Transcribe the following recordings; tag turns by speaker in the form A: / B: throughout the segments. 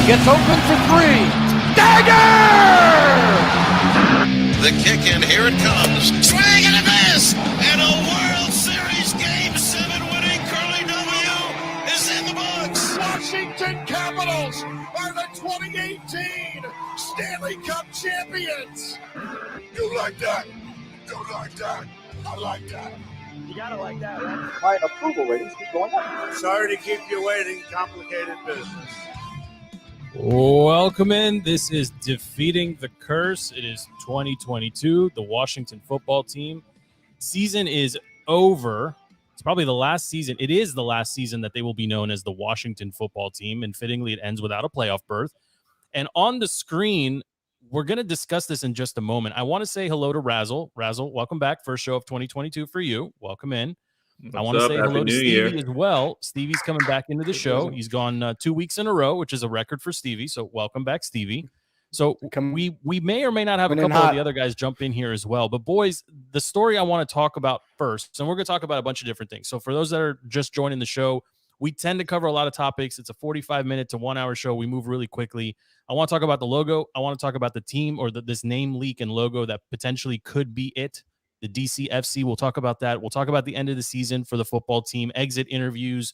A: Gets open for three. Dagger!
B: The kick, and here it comes. Swing and a miss! And a World Series Game 7 winning Curly W is in the books.
C: Washington Capitals are the 2018 Stanley Cup champions. You like that? You like that? I like that.
D: You gotta like that, right?
E: My approval ratings keep going up.
C: Sorry to keep you waiting. Complicated business.
F: Welcome in. This is Defeating the Curse. It is 2022. The Washington football team season is over. It's probably the last season. It is the last season that they will be known as the Washington football team, and fittingly, it ends without a playoff berth. And on the screen, we're going to discuss this in just a moment. I want to say hello to Razzle. Razzle, welcome back. First show of 2022 for you. Welcome in. I want to say hello to Stevie as well. Stevie's coming back into the show. He's gone 2 weeks in a row, which is a record for Stevie. So welcome back, Stevie. So we may or may not have a couple of the other guys jump in here as well. But boys, the story I want to talk about first, and we're going to talk about a bunch of different things. So for those that are just joining the show, we tend to cover a lot of topics. It's a 45-minute to 1 hour show. We move really quickly. I want to talk about the logo. I want to talk about the team, or this name leak and logo that potentially could be it. The DCFC, we'll talk about that. We'll talk about the end of the season for the football team, exit interviews.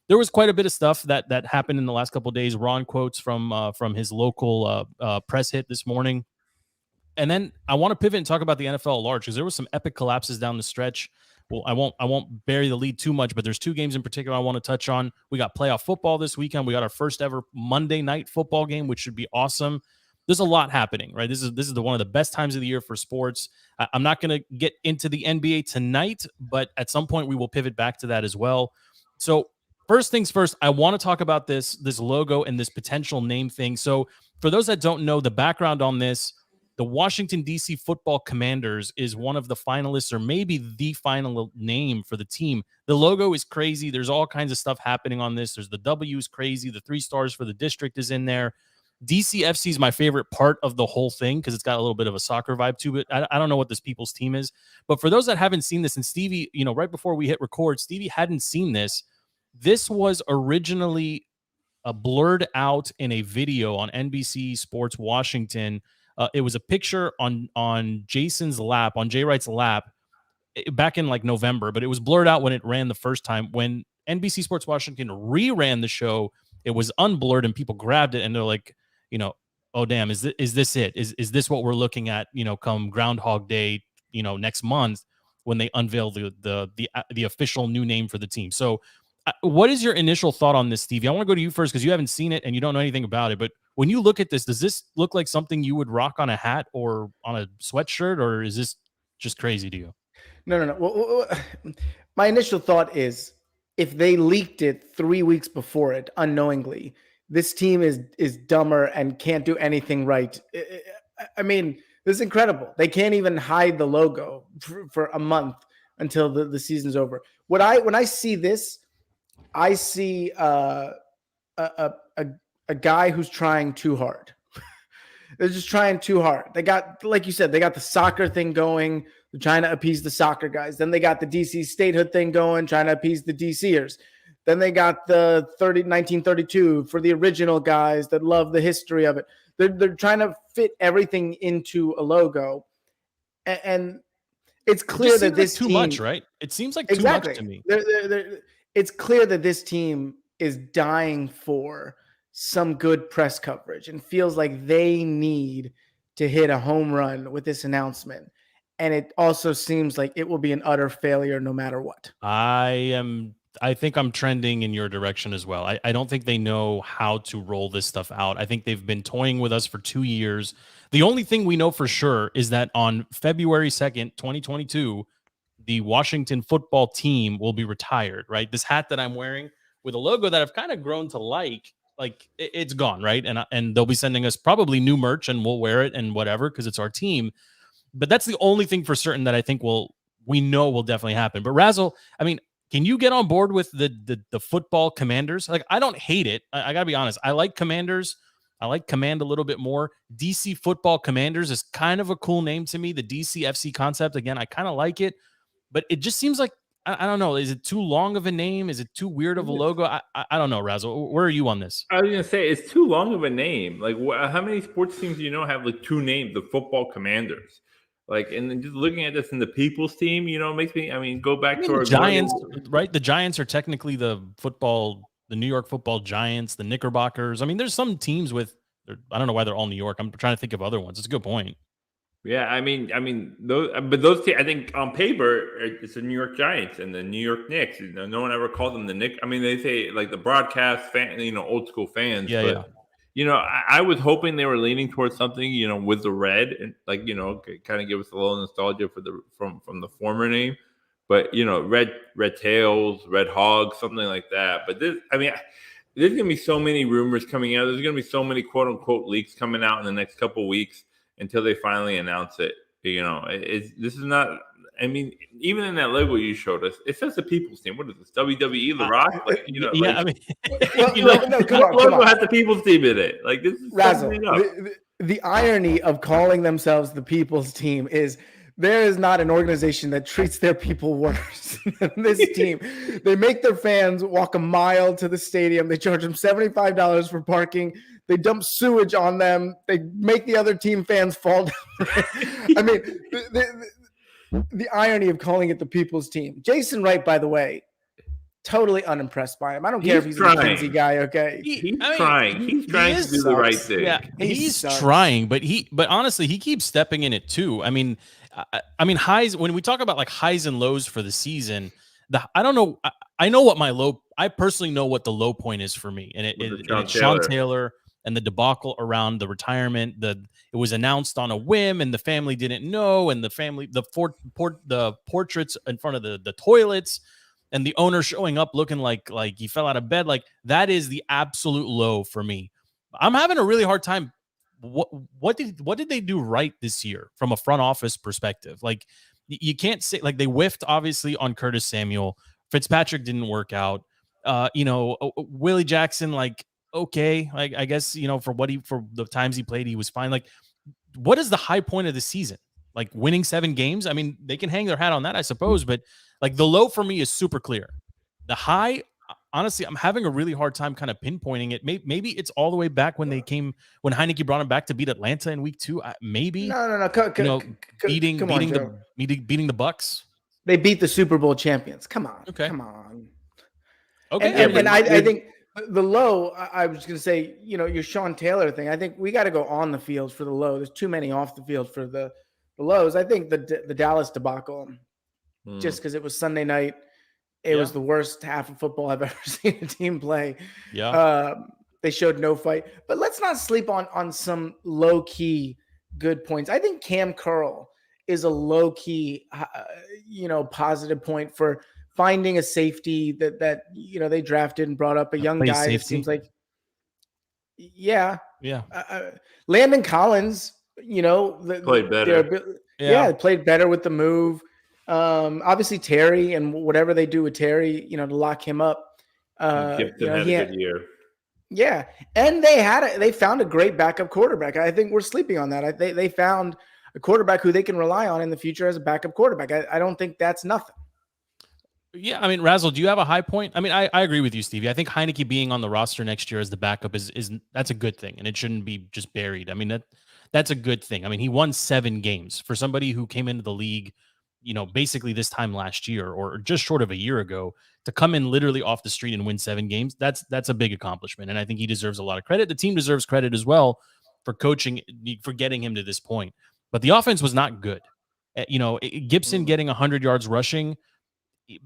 F: There was quite a bit of stuff that happened in the last couple of days. Ron quotes from his local press hit this morning. And then I want to pivot and talk about the NFL at large, because there was some epic collapses down the stretch. Well, I won't bury the lead too much, but there's two games in particular I want to touch on. We got playoff football this weekend. We got our first ever Monday night football game, which should be awesome. There's a lot happening, right? This is one of the best times of the year for sports. I'm not going to get into the NBA tonight, but at some point we will pivot back to that as well. So first things first, I want to talk about this logo and this potential name thing. So for those that don't know the background on this, the Washington, D.C. Football Commanders is one of the finalists, or maybe the final name for the team. The logo is crazy. There's all kinds of stuff happening on this. There's the W is crazy. The 3 stars for the district is in there. DCFC is my favorite part of the whole thing because it's got a little bit of a soccer vibe to it. I don't know what this people's team is, but for those that haven't seen this, and Stevie, right before we hit record, Stevie hadn't seen this. This was originally blurred out in a video on NBC Sports Washington. It was a picture on Jason's lap, on Jay Wright's lap, back in like November, but it was blurred out when it ran the first time. When NBC Sports Washington reran the show, it was unblurred and people grabbed it and they're like, oh damn, is this it? Is this what we're looking at, come Groundhog Day, next month when they unveil the official new name for the team. So what is your initial thought on this, Stevie? I want to go to you first because you haven't seen it and you don't know anything about it, but when you look at this, does this look like something you would rock on a hat or on a sweatshirt, or is this just crazy to you?
D: No. Well, my initial thought is, if they leaked it 3 weeks before it unknowingly, this team is dumber and can't do anything right. I mean, this is incredible. They can't even hide the logo for a month until the season's over. When I see this, I see a guy who's trying too hard. They're just trying too hard. They got, like you said, they got the soccer thing going. They're trying to appease the soccer guys. Then they got the DC statehood thing going, trying to appease the DCers. Then they got the 1932 for the original guys that love the history of it. They're trying to fit everything into a logo. And it's clear that this
F: too
D: team,
F: much, right? It seems like too much to me.
D: It's clear that this team is dying for some good press coverage and feels like they need to hit a home run with this announcement. And it also seems like it will be an utter failure no matter what.
F: I think I'm trending in your direction as well. I don't think they know how to roll this stuff out. I think they've been toying with us for 2 years. The only thing we know for sure is that on February 2nd, 2022, the Washington football team will be retired, right? This hat that I'm wearing with a logo that I've kind of grown to like it's gone, right? And they'll be sending us probably new merch and we'll wear it and whatever because it's our team. But that's the only thing for certain that I think we know will definitely happen. But Razzle, I mean, can you get on board with the football Commanders? Like, I don't hate it. I got to be honest. I like Commanders. I like Command a little bit more. DC Football Commanders is kind of a cool name to me. The DCFC concept, again, I kind of like it. But it just seems like I don't know. Is it too long of a name? Is it too weird of a logo? I don't know, Razzle. Where are you on this?
G: I was gonna say it's too long of a name. Like, how many sports teams do you know have like two names? The Football Commanders. Like, and then just looking at this in the People's Team, makes me. I mean, go back to our
F: Giants, right? The Giants are technically the New York Football Giants, the Knickerbockers. I mean, there's some teams with. I don't know why they're all New York. I'm trying to think of other ones. It's a good point.
G: Yeah, I mean, those I think on paper it's the New York Giants and the New York Knicks. No one ever called them the Knicks. I mean, they say like the broadcast fan, old school fans.
F: Yeah,
G: but, I was hoping they were leaning towards something, with the red and like kind of give us a little nostalgia from the former name. But red tails, red hogs, something like that. But there's gonna be so many rumors coming out. There's gonna be so many quote unquote leaks coming out in the next couple of weeks until they finally announce it. This is not. I mean, even in that logo you showed us, it says the People's Team. What is this? WWE, The Rock?
F: I mean,
G: come on. Has the People's Team in it? Like this is
D: Razzle. The irony of calling themselves the People's Team is there is not an organization that treats their people worse than this team. They make their fans walk a mile to the stadium. They charge them $75 for parking. They dump sewage on them. They make the other team fans fall down. I mean, the irony of calling it the People's Team. Jason Wright, by the way, totally unimpressed by him. I don't care if he's a McKinsey guy, okay?
G: He's trying. He's trying to do the right thing.
F: Yeah, he's trying, but honestly, he keeps stepping in it too. I mean, highs, when we talk about like highs and lows for the season, I don't know. I know what I personally know what the low point is for me. And it's Sean Taylor and the debacle around the retirement. It was announced on a whim and the family didn't know. And the portraits in front of the toilets and the owner showing up looking like he fell out of bed. Like that is the absolute low for me. I'm having a really hard time. What did they do right this year from a front office perspective? Like you can't say like they whiffed obviously on Curtis Samuel. Fitzpatrick didn't work out. Willie Jackson, like, okay, like I guess, for the times he played, he was fine. Like, what is the high point of the season? Like winning 7 games? I mean, they can hang their hat on that, I suppose, but like the low for me is super clear. The high, honestly, I'm having a really hard time kind of pinpointing it. Maybe it's all the way back when Heineke brought him back to beat Atlanta in week 2. Maybe
D: no.
F: Beating the Bucks.
D: They beat the Super Bowl champions. Come on,
F: okay,
D: come on.
F: Okay,
D: and I think the low. I was going to say, your Sean Taylor thing. I think we got to go on the field for the low. There's too many off the field for the lows. I think the Dallas debacle, just because it was Sunday night. It was the worst half of football I've ever seen a team play.
F: Yeah.
D: They showed no fight. But let's not sleep on some low-key good points. I think Cam Curl is a low-key, positive point for finding a safety that they drafted and brought up a young guy. It seems like, yeah. Landon Collins,
G: played better.
D: Played better with the move. Obviously Terry and whatever they do with Terry, to lock him up.
G: Gibson had a good year.
D: Yeah. And they found a great backup quarterback. I think we're sleeping on that. They found a quarterback who they can rely on in the future as a backup quarterback. I don't think that's nothing.
F: Yeah. I mean, Razzle, do you have a high point? I mean, I agree with you, Stevie. I think Heineke being on the roster next year as the backup is that's a good thing. And it shouldn't be just buried. I mean, that's a good thing. I mean, he won 7 games for somebody who came into the league, basically this time last year or just short of a year ago, to come in literally off the street and win 7 games. That's a big accomplishment. And I think he deserves a lot of credit. The team deserves credit as well for coaching, for getting him to this point. But the offense was not good. Gibson getting 100 yards rushing,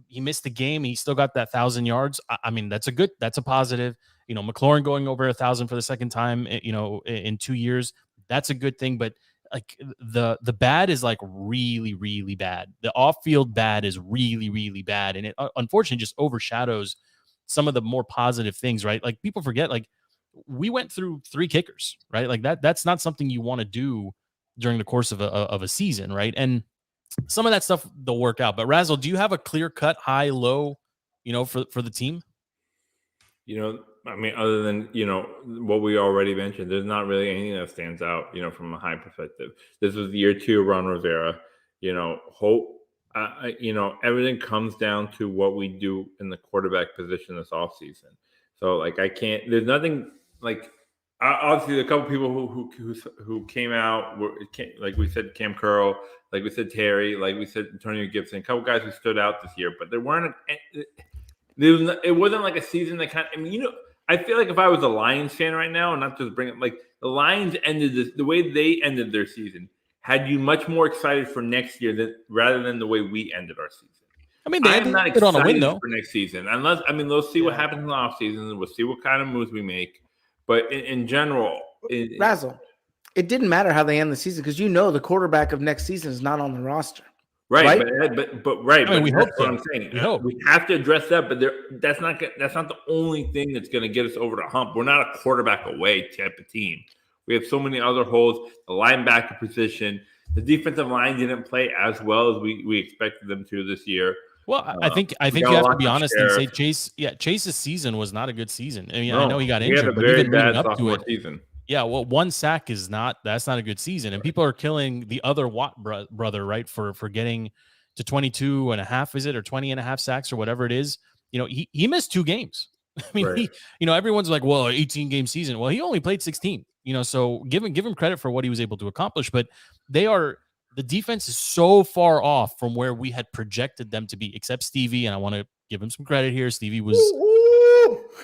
F: he missed the game. He still got that 1,000 yards. I mean, that's a positive. McLaurin going over 1,000 for the second time, in 2 years. That's a good thing. But like the bad is like really, really bad. The off-field bad is really, really bad. And it unfortunately just overshadows some of the more positive things, right? Like people forget, like we went through 3 kickers, right? Like that's not something you want to do during the course of a season, right? And some of that stuff they'll work out. But Razzle, do you have a clear-cut high, low, for the team?
G: I mean, other than, what we already mentioned, there's not really anything that stands out, from a high perspective. This was year 2 of Ron Rivera. everything comes down to what we do in the quarterback position this offseason. So, like, I can't. There's nothing like. Obviously, a couple people who came out like we said, Cam Curl, like we said, Terry, like we said, Antonio Gibson, a couple guys who stood out this year, but there weren't. It wasn't like a season that kind of. I mean, I feel like if I was a Lions fan right now, and not just bring it like the Lions ended the way they ended their season, had you much more excited for next year rather than the way we ended our season.
F: I mean, they
G: I'm not
F: ended on a win,
G: excited
F: though.
G: for next season, let's see what happens in the offseason. We'll see what kind of moves we make. But in general,
D: Razzle, it didn't matter how they end the season because the quarterback of next season is not on the roster.
G: Right?
F: I
G: Right.
F: mean, we hope
G: that's
F: so.
G: what I'm saying.
F: We hope.
G: We have to address that, but that's not the only thing that's going to get us over the hump. We're not a quarterback away type of team. We have so many other holes. The linebacker position, the defensive line didn't play as well as we expected them to this year.
F: Well, I think you have to be honest and say Chase's season was not a good season. I mean, I know he got injured, but even leading up to it,
G: season.
F: Yeah, well, one sack that's not a good season, and people are killing the other Watt brother, right, for getting to 22 and a half, is it, or 20 and a half sacks or whatever it is. He missed 2 games. I mean,
G: right.
F: Everyone's like, well, 18-game season. Well, he only played 16. So give him credit for what he was able to accomplish, but the defense is so far off from where we had projected them to be, except Stevie, and I want to give him some credit here. Stevie was,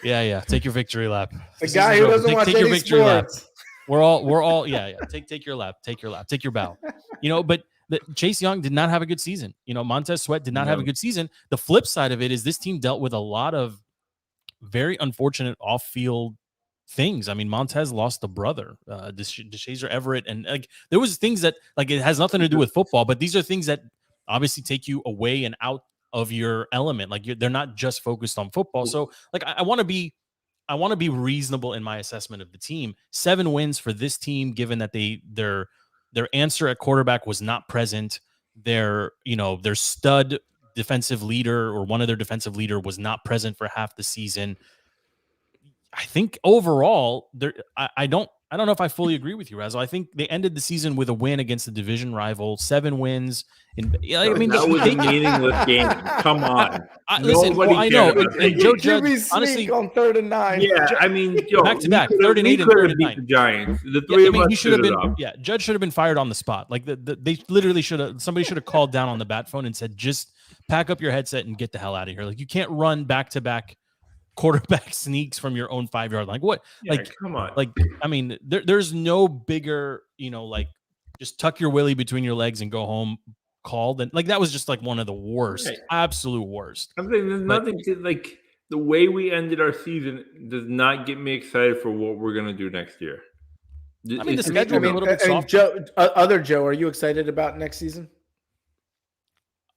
F: yeah. Take your victory lap.
D: The guy who doesn't watch any sports.
F: We're all, yeah. Take your lap. Take your bow. But Chase Young did not have a good season. Montez Sweat did not have a good season. The flip side of it is this team dealt with a lot of very unfortunate off-field things. I mean, Montez lost a brother, DeShazer Everett, and like there was things that like it has nothing to do with football, but these are things that obviously take you away and out of your element. Like they're not just focused on football. So like I want to be reasonable in my assessment of the team. 7 wins for this team, given that their answer at quarterback was not present. Their stud defensive leader or one of their defensive leader was not present for half the season. I think overall, I don't know if I fully agree with you, Razzle. I think they ended the season with a win against the division rival, 7 wins.
G: That was a meaningless game. Come on.
F: I know. And Joe Judge, honestly,
D: on 3rd and 9.
G: Yeah, I mean,
F: back to back, 3rd and 8 and 3rd and 9.
G: The Giants. The three of us
F: he should have been.
G: up.
F: Yeah, Judge should have been fired on the spot. Like they literally should have. Somebody should have called down on the bat phone and said, "Just pack up your headset and get the hell out of here." Like you can't run back to back quarterback sneaks from your own 5-yard line. What?
G: Yeah,
F: like,
G: come on.
F: Like, I mean, there's no bigger, like just tuck your willy between your legs and go home called. And like, that was just like one of the worst, absolute worst.
G: I'm saying there's nothing to like the way we ended our season does not get me excited for what we're going to do next year.
F: I mean, the schedule a little bit softer.
D: Joe, are you excited about next season?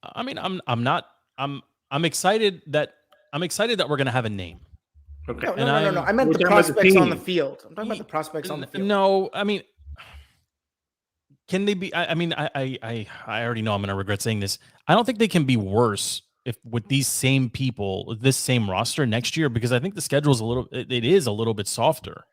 F: I mean, I'm not. I'm excited that we're going to have a name.
D: Okay. No. I meant the prospects on the field. I'm talking about the prospects on the field.
F: No, I mean, can they be? I already know I'm going to regret saying this. I don't think they can be worse if with these same people, this same roster next year, because I think the schedule is a little bit softer.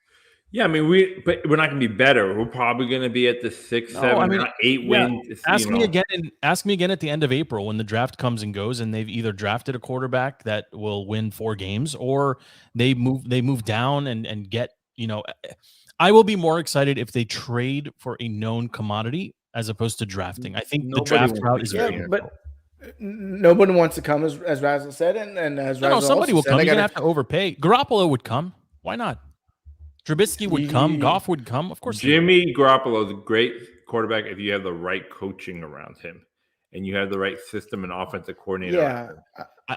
G: Yeah, I mean, we're not going to be better. We're probably going to be at the 6, 7, 8 wins.
F: Ask me again at the end of April when the draft comes and goes, and they've either drafted a quarterback that will win 4 games, or they move down and get. I will be more excited if they trade for a known commodity as opposed to drafting. I think the draft route is very.
D: But nobody wants to come, as Razzle said, and as Razzle
F: somebody will
D: said,
F: come. You're gonna have to overpay. Garoppolo would come. Why not? Trubisky would come. Goff would come. Of course.
G: Jimmy Garoppolo is a great quarterback if you have the right coaching around him and you have the right system and offensive coordinator.
D: Yeah.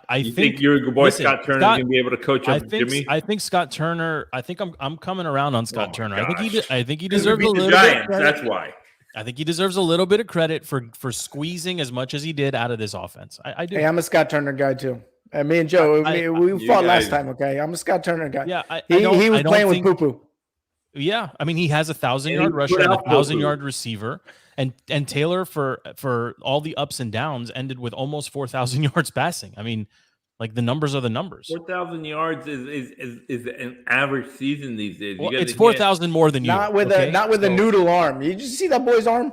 F: I think
G: your boy Scott Turner is going to be able to coach up Jimmy?
F: I think Scott Turner. I think I'm coming around on Scott Turner.
G: Gosh.
F: I think he deserves a little
G: bit.
F: That's
G: why.
F: I think he deserves a little bit of credit for squeezing as much as he did out of this offense. I do.
D: Hey, I'm a Scott Turner guy too. And me and Joe, we fought last time. Okay, I'm a Scott Turner guy.
F: Yeah,
D: he was playing with poo-poo.
F: Yeah, I mean, he has a 1,000-yard rusher and a 1,000-yard receiver, and Taylor for all the ups and downs ended with almost 4,000 yards passing. I mean, like the numbers are the numbers.
G: 4,000 yards is an average season these days.
F: Well, it's 4,000 more than you.
D: Not with a noodle arm. You just see that boy's arm?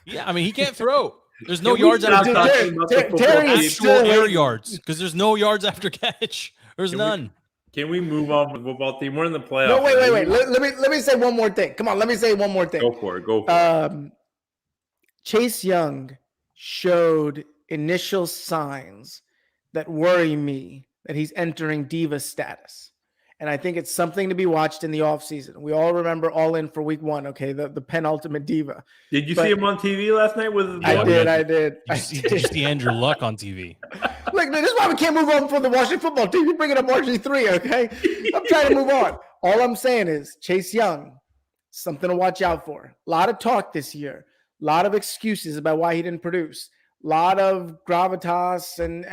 F: Yeah, I mean, he can't throw. There's no
G: Can we
F: yards
G: stop
F: after
D: Terry-
F: catch.
G: talking about the
D: Terry-
G: football
D: Terry
G: team?
D: is
F: Actual
D: still
F: air
D: waiting.
F: yards, because there's no yards after catch. There's
G: Can we-
F: none.
G: Can we move on with the football team? We're in the playoffs.
D: No, wait. Let me say one more thing. Come on, let me say one more thing.
G: Go for it.
D: Chase Young showed initial signs that worry me that he's entering diva status. And I think it's something to be watched in the offseason. We all remember All In for week 1, okay? The penultimate diva.
G: Did you
D: but-
G: see him on TV last night with his
F: Yeah,
G: boy?
F: we
D: I
F: had-
D: did.
F: Did you see Andrew Luck on TV?
D: Look, this is why we can't move on from the Washington football team. You're bringing up RG3, okay? I'm trying to move on. All I'm saying is Chase Young, something to watch out for. A lot of talk this year. A lot of excuses about why he didn't produce. A lot of gravitas and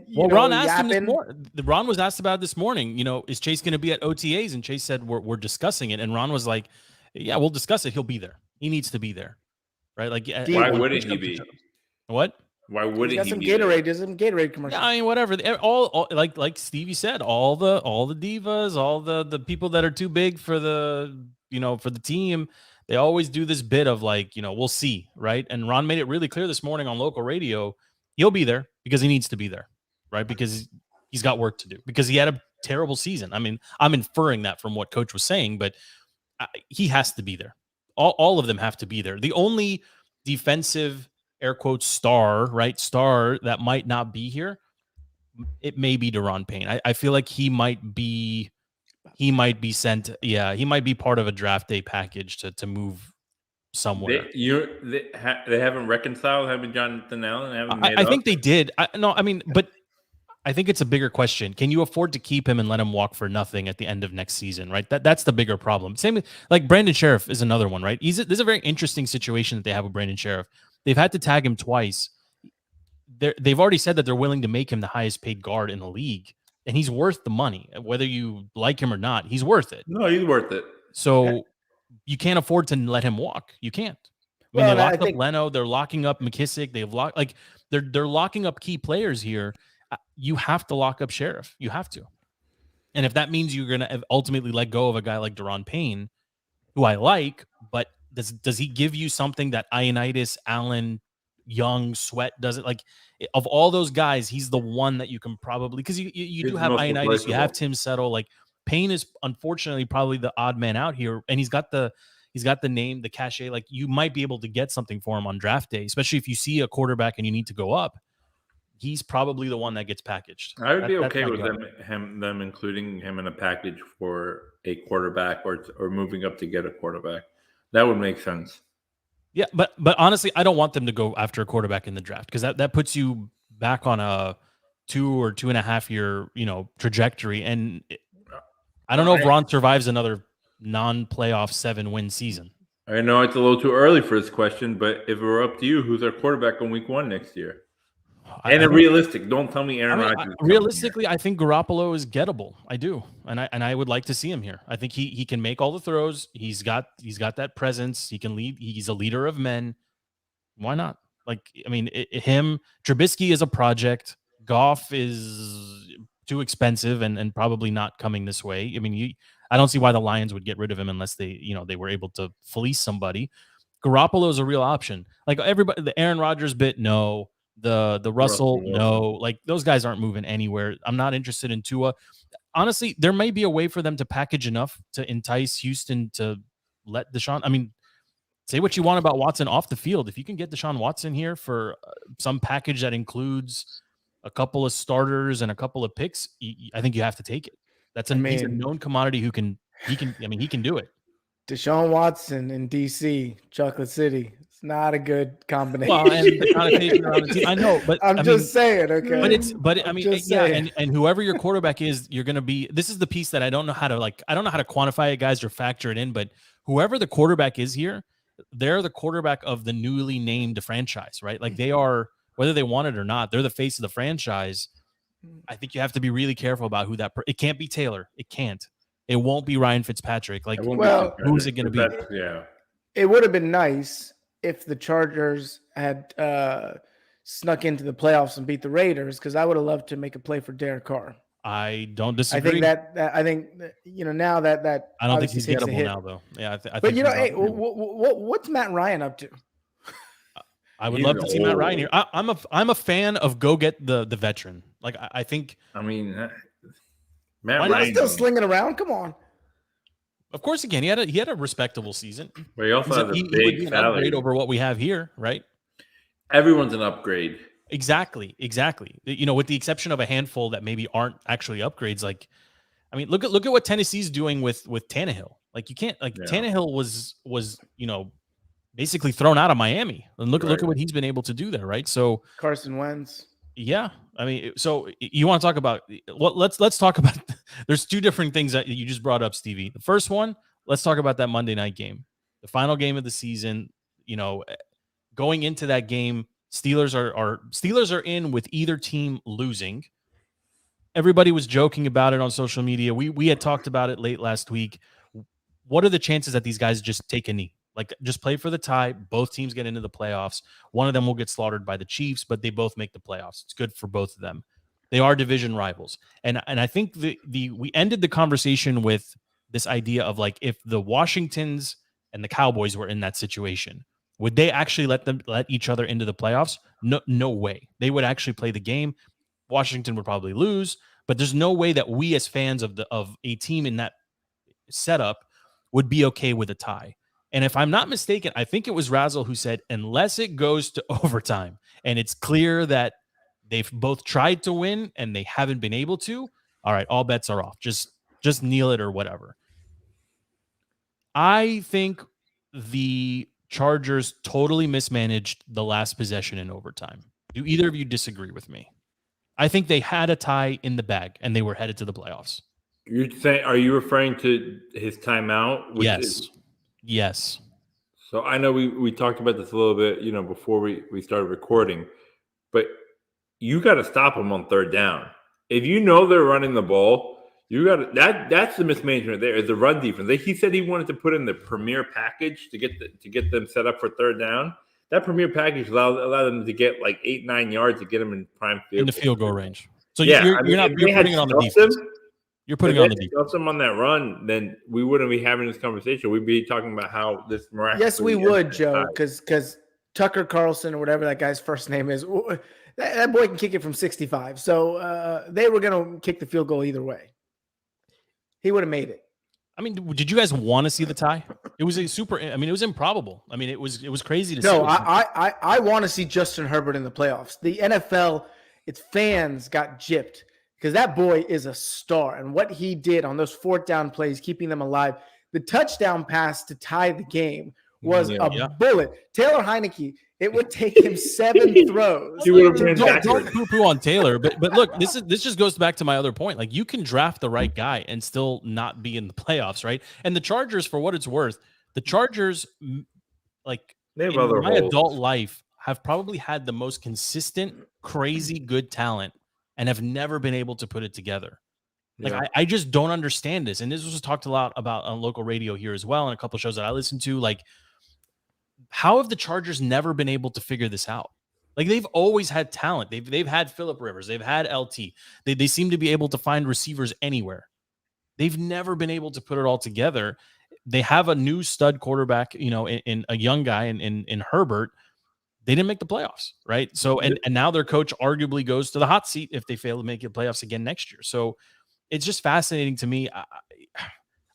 D: you know,
F: Ron asked him this
D: yapping.
F: morning. Ron was asked about it this morning. You know, is Chase going to be at OTAs? And Chase said we're discussing it. And Ron was like, "Yeah, we'll discuss it. He'll be there. He needs to be there, right? Like,
G: Why wouldn't he be?
F: What?
G: Why
D: He's
G: wouldn't
D: got
G: he
D: some
G: be?
D: Gatorade. There's some Gatorade commercial.
F: Yeah, I mean, whatever. All like Stevie said, all the divas, all the people that are too big for the for the team. They always do this bit of like, we'll see, right? And Ron made it really clear this morning on local radio. He'll be there because he needs to be there, right? Because he's got work to do, because he had a terrible season. I mean, I'm inferring that from what Coach was saying, but he has to be there. All of them have to be there. The only defensive, air quotes, star that might not be here, it may be Daron Payne. I feel like he might be sent. Yeah, he might be part of a draft day package to move somewhere.
G: They haven't reconciled, haven't Jonathan Allen? Haven't made
F: I think
G: up?
F: they did. But I think it's a bigger question. Can you afford to keep him and let him walk for nothing at the end of next season, right? That's the bigger problem. Same with, like, Brandon Sheriff is another one, right? This is a very interesting situation that they have with Brandon Sheriff. They've had to tag him twice. They've already said that they're willing to make him the highest paid guard in the league, and he's worth the money. Whether you like him or not, he's worth it.
G: No, he's worth it.
F: So you can't afford to let him walk. You can't. I mean,
D: Well,
F: they
D: I
F: locked
D: think-
F: up Leno. They're locking up McKissick. They're locking up key players here. You have to lock up Sheriff. You have to. And if that means you're going to ultimately let go of a guy like Daron Payne, who I like, but does he give you something that Ioannidis, Allen, Young, Sweat doesn't? Like, of all those guys, he's the one that you can probably, because you
G: He's
F: do have
G: the most
F: Ioannidis, you have
G: replaceable.
F: Tim Settle. Like, Payne is unfortunately probably the odd man out here, and he's got the name, the cachet. Like, you might be able to get something for him on draft day, especially if you see a quarterback and you need to go up. He's probably the one that gets packaged.
G: I would be
F: That's
G: okay
F: my
G: with
F: gut.
G: them including him in a package for a quarterback or moving up to get a quarterback. That would make sense.
F: Yeah, but honestly, I don't want them to go after a quarterback in the draft, because that puts you back on a 2 or 2.5 year trajectory, and I don't know if Ron survives another non-playoff 7-win season.
G: I know it's a little too early for this question, but if it were up to you, who's our quarterback on week 1 next year? And realistic. Don't tell me Aaron Rodgers.
F: Realistically, I think Garoppolo is gettable. I do, and I would like to see him here. I think he can make all the throws. He's got that presence. He can lead. He's a leader of men. Why not? Like, I mean, Trubisky is a project. Goff is too expensive and probably not coming this way. I mean, I don't see why the Lions would get rid of him unless they were able to fleece somebody. Garoppolo is a real option. Like, everybody, the Aaron Rodgers bit, no. The Russell, no. Like, those guys aren't moving anywhere. I'm not interested in Tua. Honestly, there may be a way for them to package enough to entice Houston to let Deshaun. I mean, say what you want about Watson off the field. If you can get Deshaun Watson here for some package that includes a couple of starters and a couple of picks, I think you have to take it. He's a known commodity he can do it.
D: Deshaun Watson in DC, Chocolate City. It's not a good combination.
F: Well, and the connotation around the team, I know, but
D: I'm just saying, okay.
F: And whoever your quarterback is, you're going to be. This is the piece that I don't know how to quantify it, guys, or factor it in. But whoever the quarterback is here, they're the quarterback of the newly named franchise, right? Like, they are, whether they want it or not, they're the face of the franchise. I think you have to be really careful about who it can't be Taylor. It can't. It won't be Ryan Fitzpatrick. Like, who's it going to be?
G: Yeah.
D: It would have been nice if the Chargers had snuck into the playoffs and beat the Raiders, because I would have loved to make a play for Derek Carr.
F: I don't disagree.
D: I think now that
F: I don't think he's gettable
D: hit.
F: now, though. Yeah, I
D: But
F: think
D: hey, what's Matt Ryan up to?
F: I would
G: He's
F: love to see Matt Ryan
G: old.
F: here. I'm a fan of go get the veteran. Like I think.
G: I mean, Matt
F: Why not?
G: Ryan
D: Still slinging around. Come on.
F: Of course, again, he had a respectable season.
G: But he also has
F: He
G: a
F: would
G: big
F: be an
G: salary.
F: upgrade over what we have here, right?
G: Everyone's an upgrade.
F: Exactly. You know, with the exception of a handful that maybe aren't actually upgrades. Like, I mean, look at what Tennessee's doing with Tannehill. Like, you can't Tannehill was basically thrown out of Miami, and look at what he's been able to do there, right? So
D: Carson Wentz.
F: Yeah, I mean, so you want to talk about what? Let's talk about. There's two different things that you just brought up, Stevie. The first one, let's talk about that Monday night game, the final game of the season. You know, going into that game, Steelers are in with either team losing. Everybody was joking about it on social media. We had talked about it late last week. What are the chances that these guys just take a knee? Like, just play for the tie. Both teams get into the playoffs. One of them will get slaughtered by the Chiefs, but they both make the playoffs. It's good for both of them. They are division rivals. And I think we ended the conversation with this idea of, like, if the Washingtons and the Cowboys were in that situation, would they actually let each other into the playoffs? No way. They would actually play the game. Washington would probably lose, but there's no way that we as fans of a team in that setup would be okay with a tie. And if I'm not mistaken, I think it was Razzle who said, unless it goes to overtime and it's clear that they've both tried to win and they haven't been able to, all right, all bets are off. Just kneel it or whatever. I think the Chargers totally mismanaged the last possession in overtime. Do either of you disagree with me? I think they had a tie in the bag and they were headed to the playoffs.
G: You're saying, are you referring to his timeout?
F: Yes.
G: So I know we talked about this a little bit, you know, before we started recording, but you got to stop them on third down. If you know they're running the ball, you got to that's the mismanagement there. Is the run defense. He said he wanted to put in the premier package to get them set up for third down. That premier package allowed them to get like 8-9 yards to get them in prime field
F: in the field goal range. So
G: you're
F: putting it on the defense. You're putting on the defense.
G: Them on that run, then we wouldn't be having this conversation. We'd be talking about how this miraculous.
D: Yes, we would, Joe, because Tucker Carlson or whatever that guy's first name is, that boy can kick it from 65. So they were going to kick the field goal either way. He would have made it.
F: I mean, did you guys want to see the tie? It was it was improbable. I mean, it was crazy to see.
D: No, I want to see Justin Herbert in the playoffs. The NFL, its fans got gypped. Because that boy is a star. And what he did on those fourth down plays, keeping them alive, the touchdown pass to tie the game was a bullet. Taylor Heineke, it would take him 7 throws.
G: He would have been
F: don't poo-poo on Taylor. But look, this just goes back to my other point. Like, you can draft the right guy and still not be in the playoffs, right? And the Chargers, for what it's worth, like,
G: they have
F: in my adult life, have probably had the most consistent, crazy good talent and have never been able to put it together. Like, I just don't understand this. And this was talked a lot about on local radio here as well, and a couple of shows that I listen to. Like, how have the Chargers never been able to figure this out? Like, they've always had talent. They've had Phillip Rivers. They've had LT. They seem to be able to find receivers anywhere. They've never been able to put it all together. They have a new stud quarterback, you know, in a young guy in Herbert. They didn't make the playoffs, right? So, and now their coach arguably goes to the hot seat if they fail to make the playoffs again next year. So it's just fascinating to me.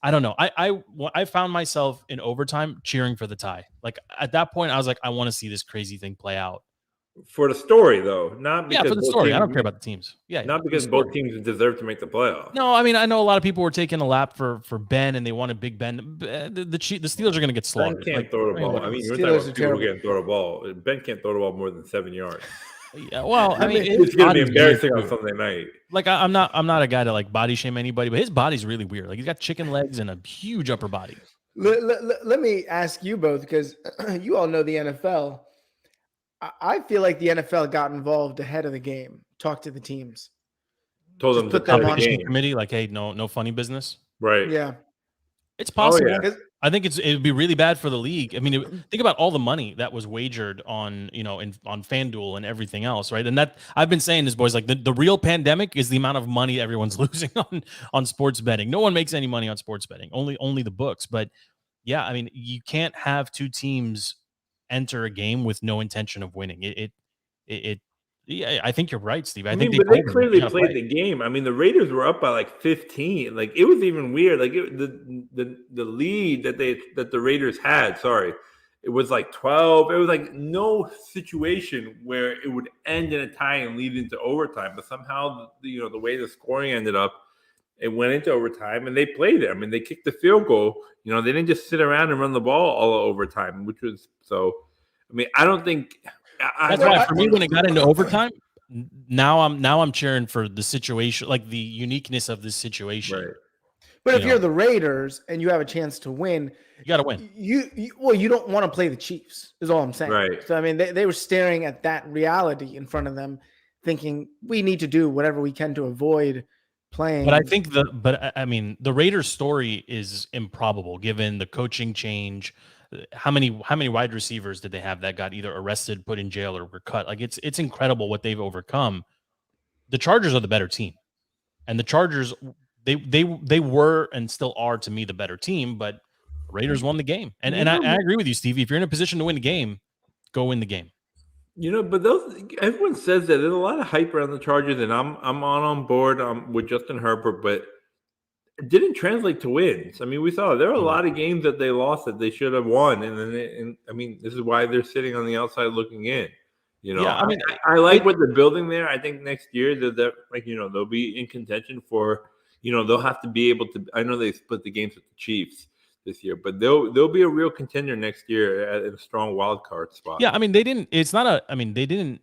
F: I don't know. I found myself in overtime cheering for the tie. Like, at that point, I was like, I want to see this crazy thing play out.
G: For the story, though, not because
F: for the story. I don't care about the teams. Yeah,
G: not because both teams deserve to make the playoffs.
F: No, I mean, I know a lot of people were taking a lap for Ben, and they wanted Big Ben. The Steelers are going to get slaughtered.
G: Ben can't throw the ball. I mean, you're talking about people who can't throw the ball. Ben can't throw the ball more than 7 yards.
F: Yeah, well, I mean,
G: it's going to be embarrassing on Sunday night.
F: Like, I'm not a guy to like body shame anybody, but his body's really weird. Like, he's got chicken legs and a huge upper body.
D: Let me ask you both, because you all know the NFL. I feel like the NFL got involved ahead of the game. Talk to the teams.
G: Told them
F: to put them on the committee, like, hey, no funny business.
G: Right.
D: Yeah.
F: It's possible. Oh, yeah. I think it'd be really bad for the league. I mean, think about all the money that was wagered on, you know, on FanDuel and everything else, right? And that I've been saying this, boys, like the real pandemic is the amount of money everyone's losing on sports betting. No one makes any money on sports betting, only the books. But yeah, I mean, you can't have two teams enter a game with no intention of winning. Yeah, I think you're right, Steve. I
G: mean,
F: think
G: but they
F: told them,
G: clearly
F: "You gotta
G: played
F: play."
G: the game. I mean, the Raiders were up by like 15. Like it was even weird. Like the lead that the Raiders had. Sorry, it was like 12. It was like no situation where it would end in a tie and lead into overtime. But somehow, the way the scoring ended up, it went into overtime and they played it. I mean, they kicked the field goal. They didn't just sit around and run the ball all overtime, which was so. I mean, I don't think.
F: That's why for me, when it got into overtime, now I'm cheering for the situation, like the uniqueness of this situation.
G: Right.
D: But if you're the Raiders and you have a chance to win,
F: you got to win.
D: You don't want to play the Chiefs, is all I'm saying.
G: Right.
D: So I mean, they were staring at that reality in front of them, thinking we need to do whatever we can to avoid playing.
F: But I think the Raiders story is improbable given the coaching change. How many wide receivers did they have that got either arrested, put in jail, or were cut? Like it's incredible what they've overcome. The Chargers are the better team, and the Chargers they were and still are to me the better team. But the Raiders won the game, and I agree with you, Stevie. If you're in a position to win a game, go win the game.
G: But everyone says that there's a lot of hype around the Chargers, and I'm on board with Justin Herbert, but it didn't translate to wins. I mean, we saw there were a lot of games that they lost that they should have won, and this is why they're sitting on the outside looking in.
F: Yeah, I mean,
G: I like what they're building there. I think next year they'll be in contention for. They'll have to be able to. I know they split the games with the Chiefs this year, but they'll be a real contender next year at a strong wild card spot.
F: Yeah, I mean, they didn't. It's not a. I mean, they didn't.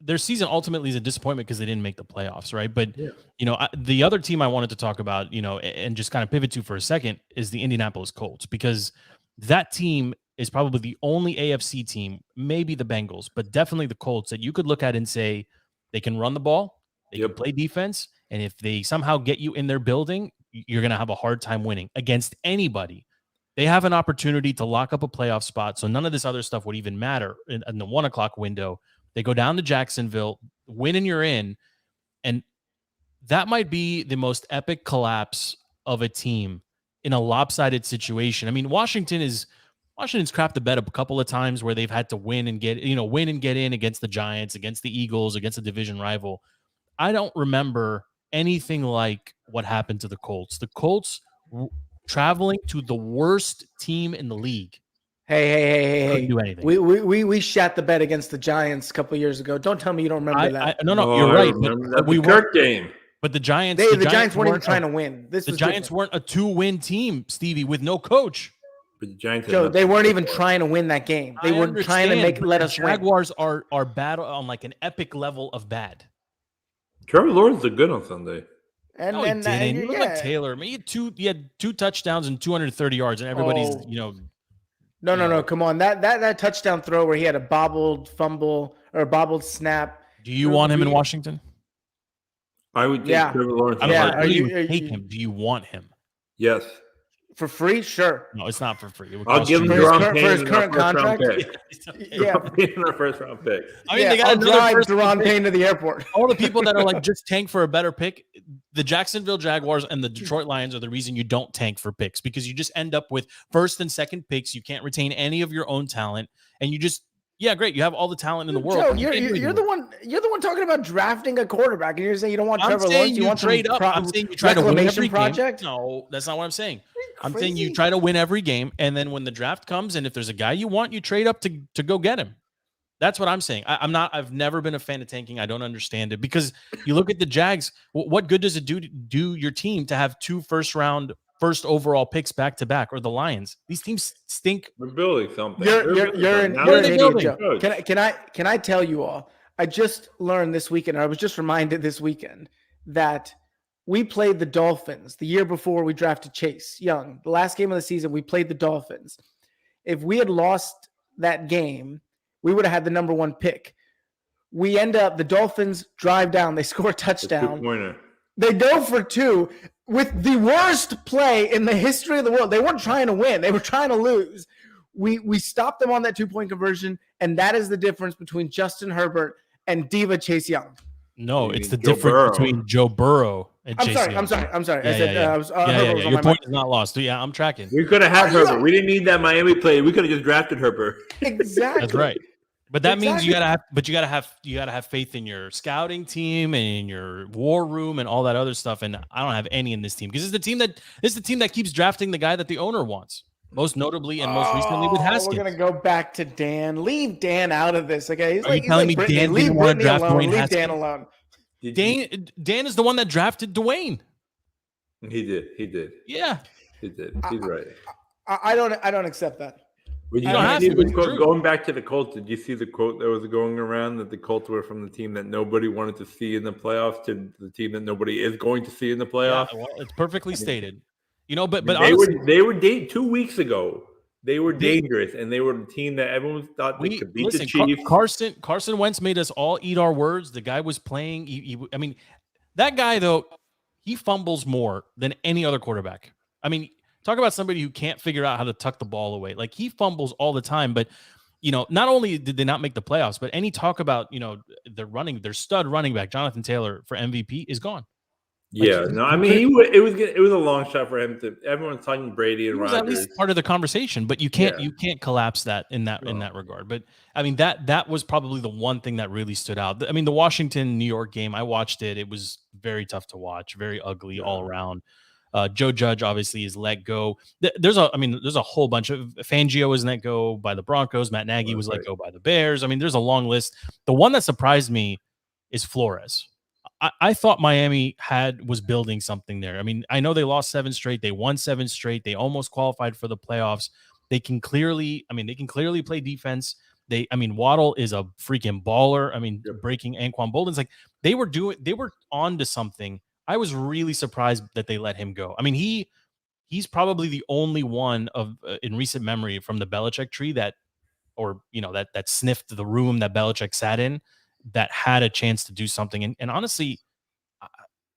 F: Their season ultimately is a disappointment because they didn't make the playoffs, right? But the other team I wanted to talk about, and just kind of pivot to for a second is the Indianapolis Colts, because that team is probably the only AFC team, maybe the Bengals, but definitely the Colts, that you could look at and say they can run the ball, they can play defense, and if they somehow get you in their building, you're going to have a hard time winning against anybody. They have an opportunity to lock up a playoff spot, so none of this other stuff would even matter in the 1 o'clock window. They go down to Jacksonville, win and you're in, and that might be the most epic collapse of a team in a lopsided situation. I mean, Washington's crapped the bed a couple of times where they've had to win and get in against the Giants, against the Eagles, against a division rival. I don't remember anything like what happened to the Colts. The Colts traveling to the worst team in the league.
D: Hey!
F: Couldn't do anything.
D: We shat the bed against the Giants a couple of years ago. Don't tell me you don't remember that.
F: No, you're right.
G: But we were game.
F: But the Giants,
D: the Giants weren't even trying to win. The
F: Giants weren't a 2-win team, Stevie, with no coach.
G: But the Giants,
D: Joe, they weren't even trying to win that game. They weren't trying to let us win.
F: Jaguars are bad on like an epic level of bad. Trevor
G: Lawrence did good on Sunday.
D: And
F: he didn't. He looked like Taylor. I mean, he had two touchdowns and 230 yards, and everybody's
D: No, come on. That touchdown throw where he had a bobbled fumble or a bobbled snap.
F: Do you want him in Washington?
G: I would take Trevor Lawrence.
F: Do you take him? Do you want him?
G: Yes.
D: For free? Sure.
F: No, it's not for free.
G: I'll give him
D: for his current contract.
G: Yeah. In our first round pick.
F: I mean, they got
D: I'll drive Deron Payne to the airport.
F: All the people that are like, just tank for a better pick. The Jacksonville Jaguars and the Detroit Lions are the reason you don't tank for picks, because you just end up with first and second picks. You can't retain any of your own talent, and you just great. You have all the talent in the world.
D: Joe, you're the one talking about drafting a quarterback, and you're saying you don't want Trevor Lawrence. You want
F: trade up. I'm saying you try to win every
D: project.
F: Game. No, that's not what I'm saying. I'm saying you try to win every game, and then when the draft comes, and if there's a guy you want, you trade up to go get him. That's what I'm saying. I've never been a fan of tanking. I don't understand it, because you look at the Jags. What good does it do your team to have two first overall picks back to back, or the Lions? These teams stink.
G: We're building something.
D: You're an idiot, Joe. Can I tell you all? I just learned this weekend, or I was just reminded this weekend, that we played the Dolphins the year before we drafted Chase Young. The last game of the season, we played the Dolphins. If we had lost that game, we would have had the number 1 pick. We end up, the Dolphins drive down. They score a touchdown. They go for 2 with the worst play in the history of the world. They weren't trying to win. They were trying to lose. We stopped them on that 2-point conversion, and that is the difference between Justin Herbert and Diva Chase Young.
F: No, it's the difference between Joe Burrow
D: I'm sorry. I said I was Herbert was on
F: Your
D: my
F: point
D: mind.
F: is not lost. Yeah, I'm tracking.
G: We could have had Herbert. We didn't need that Miami play. We could have just drafted Herbert.
D: Exactly.
F: That's right. But that means you
D: Exactly.
F: gotta have faith in your scouting team and in your war room and all that other stuff. And I don't have any in this team because it's the team that keeps drafting the guy that the owner wants. Most notably and most recently with Haskins.
D: We're gonna go back to Dan. Leave Dan out of this. Okay, he's
F: Are you telling me
D: Brittany.
F: Dan
D: Leave
F: didn't want to
D: Brittany
F: draft
D: alone.
F: Dwayne
D: Leave
F: Haskins?
D: Dan alone.
F: Dan is the one that drafted Dwayne.
G: He did.
F: Yeah.
G: He did. He's right.
D: I don't accept that.
G: When
F: don't have to, it's true.
G: Going back to the Colts, did you see the quote that was going around that the Colts were from the team that nobody wanted to see in the playoffs to the team that nobody is going to see in the playoffs?
F: Yeah, well, it's perfectly stated. But
G: they
F: honestly,
G: were 2 weeks ago. They were dangerous, and they were the team that everyone thought they could beat the Chiefs.
F: Carson Wentz made us all eat our words. The guy was playing. I mean, that guy though, he fumbles more than any other quarterback. I mean, talk about somebody who can't figure out how to tuck the ball away. Like he fumbles all the time. But not only did they not make the playoffs, but any talk about their stud running back Jonathan Taylor for MVP is gone.
G: Yeah, no, I mean it was a long shot for him to. Everyone's talking Brady and Rodgers.
F: At least part of the conversation, but you can't collapse that in that regard. But I mean that was probably the one thing that really stood out. I mean the Washington-New York game, I watched it. It was very tough to watch, very ugly all around. Joe Judge obviously is let go. There's a whole bunch of Fangio was let go by the Broncos. Matt Nagy was let go by the Bears. I mean, there's a long list. The one that surprised me is Flores. I thought Miami was building something there. I mean, I know they lost 7 straight. They won 7 straight. They almost qualified for the playoffs. They can clearly play defense. Waddle is a freaking baller. I mean, breaking Anquan Bolden's like they were on to something. I was really surprised that they let him go. I mean, he's probably the only one of in recent memory from the Belichick tree that sniffed the room that Belichick sat in, that had a chance to do something. And honestly,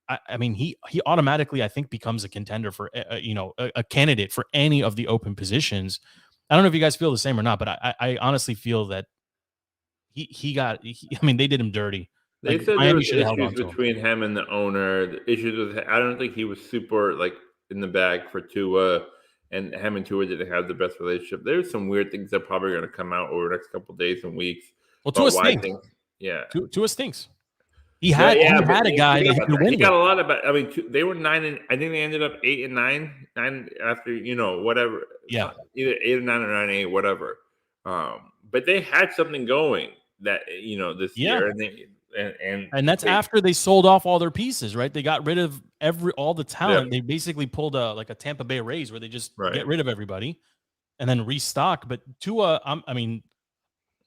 F: I mean, he automatically, I think, becomes a contender for, a candidate for any of the open positions. I don't know if you guys feel the same or not, but I honestly feel that they did him dirty.
G: They said there was issues between him and the owner. The issues with, I don't think he was super in the bag for Tua, and him and Tua didn't have the best relationship. There's some weird things that are probably going to come out over the next couple of days and weeks.
F: Well, Tua stinks.
G: Yeah,
F: Tua stinks. He had a guy that could win.
G: He got a lot about. I mean, they were 9 and I think they ended up 8 and 9 after whatever.
F: Yeah,
G: either 8 or 9 or 9 and 8, whatever. But they had something going that this year, and
F: that's after they sold off all their pieces, right? They got rid of all the talent. They basically pulled a Tampa Bay Rays where they just get rid of everybody and then restock. But Tua,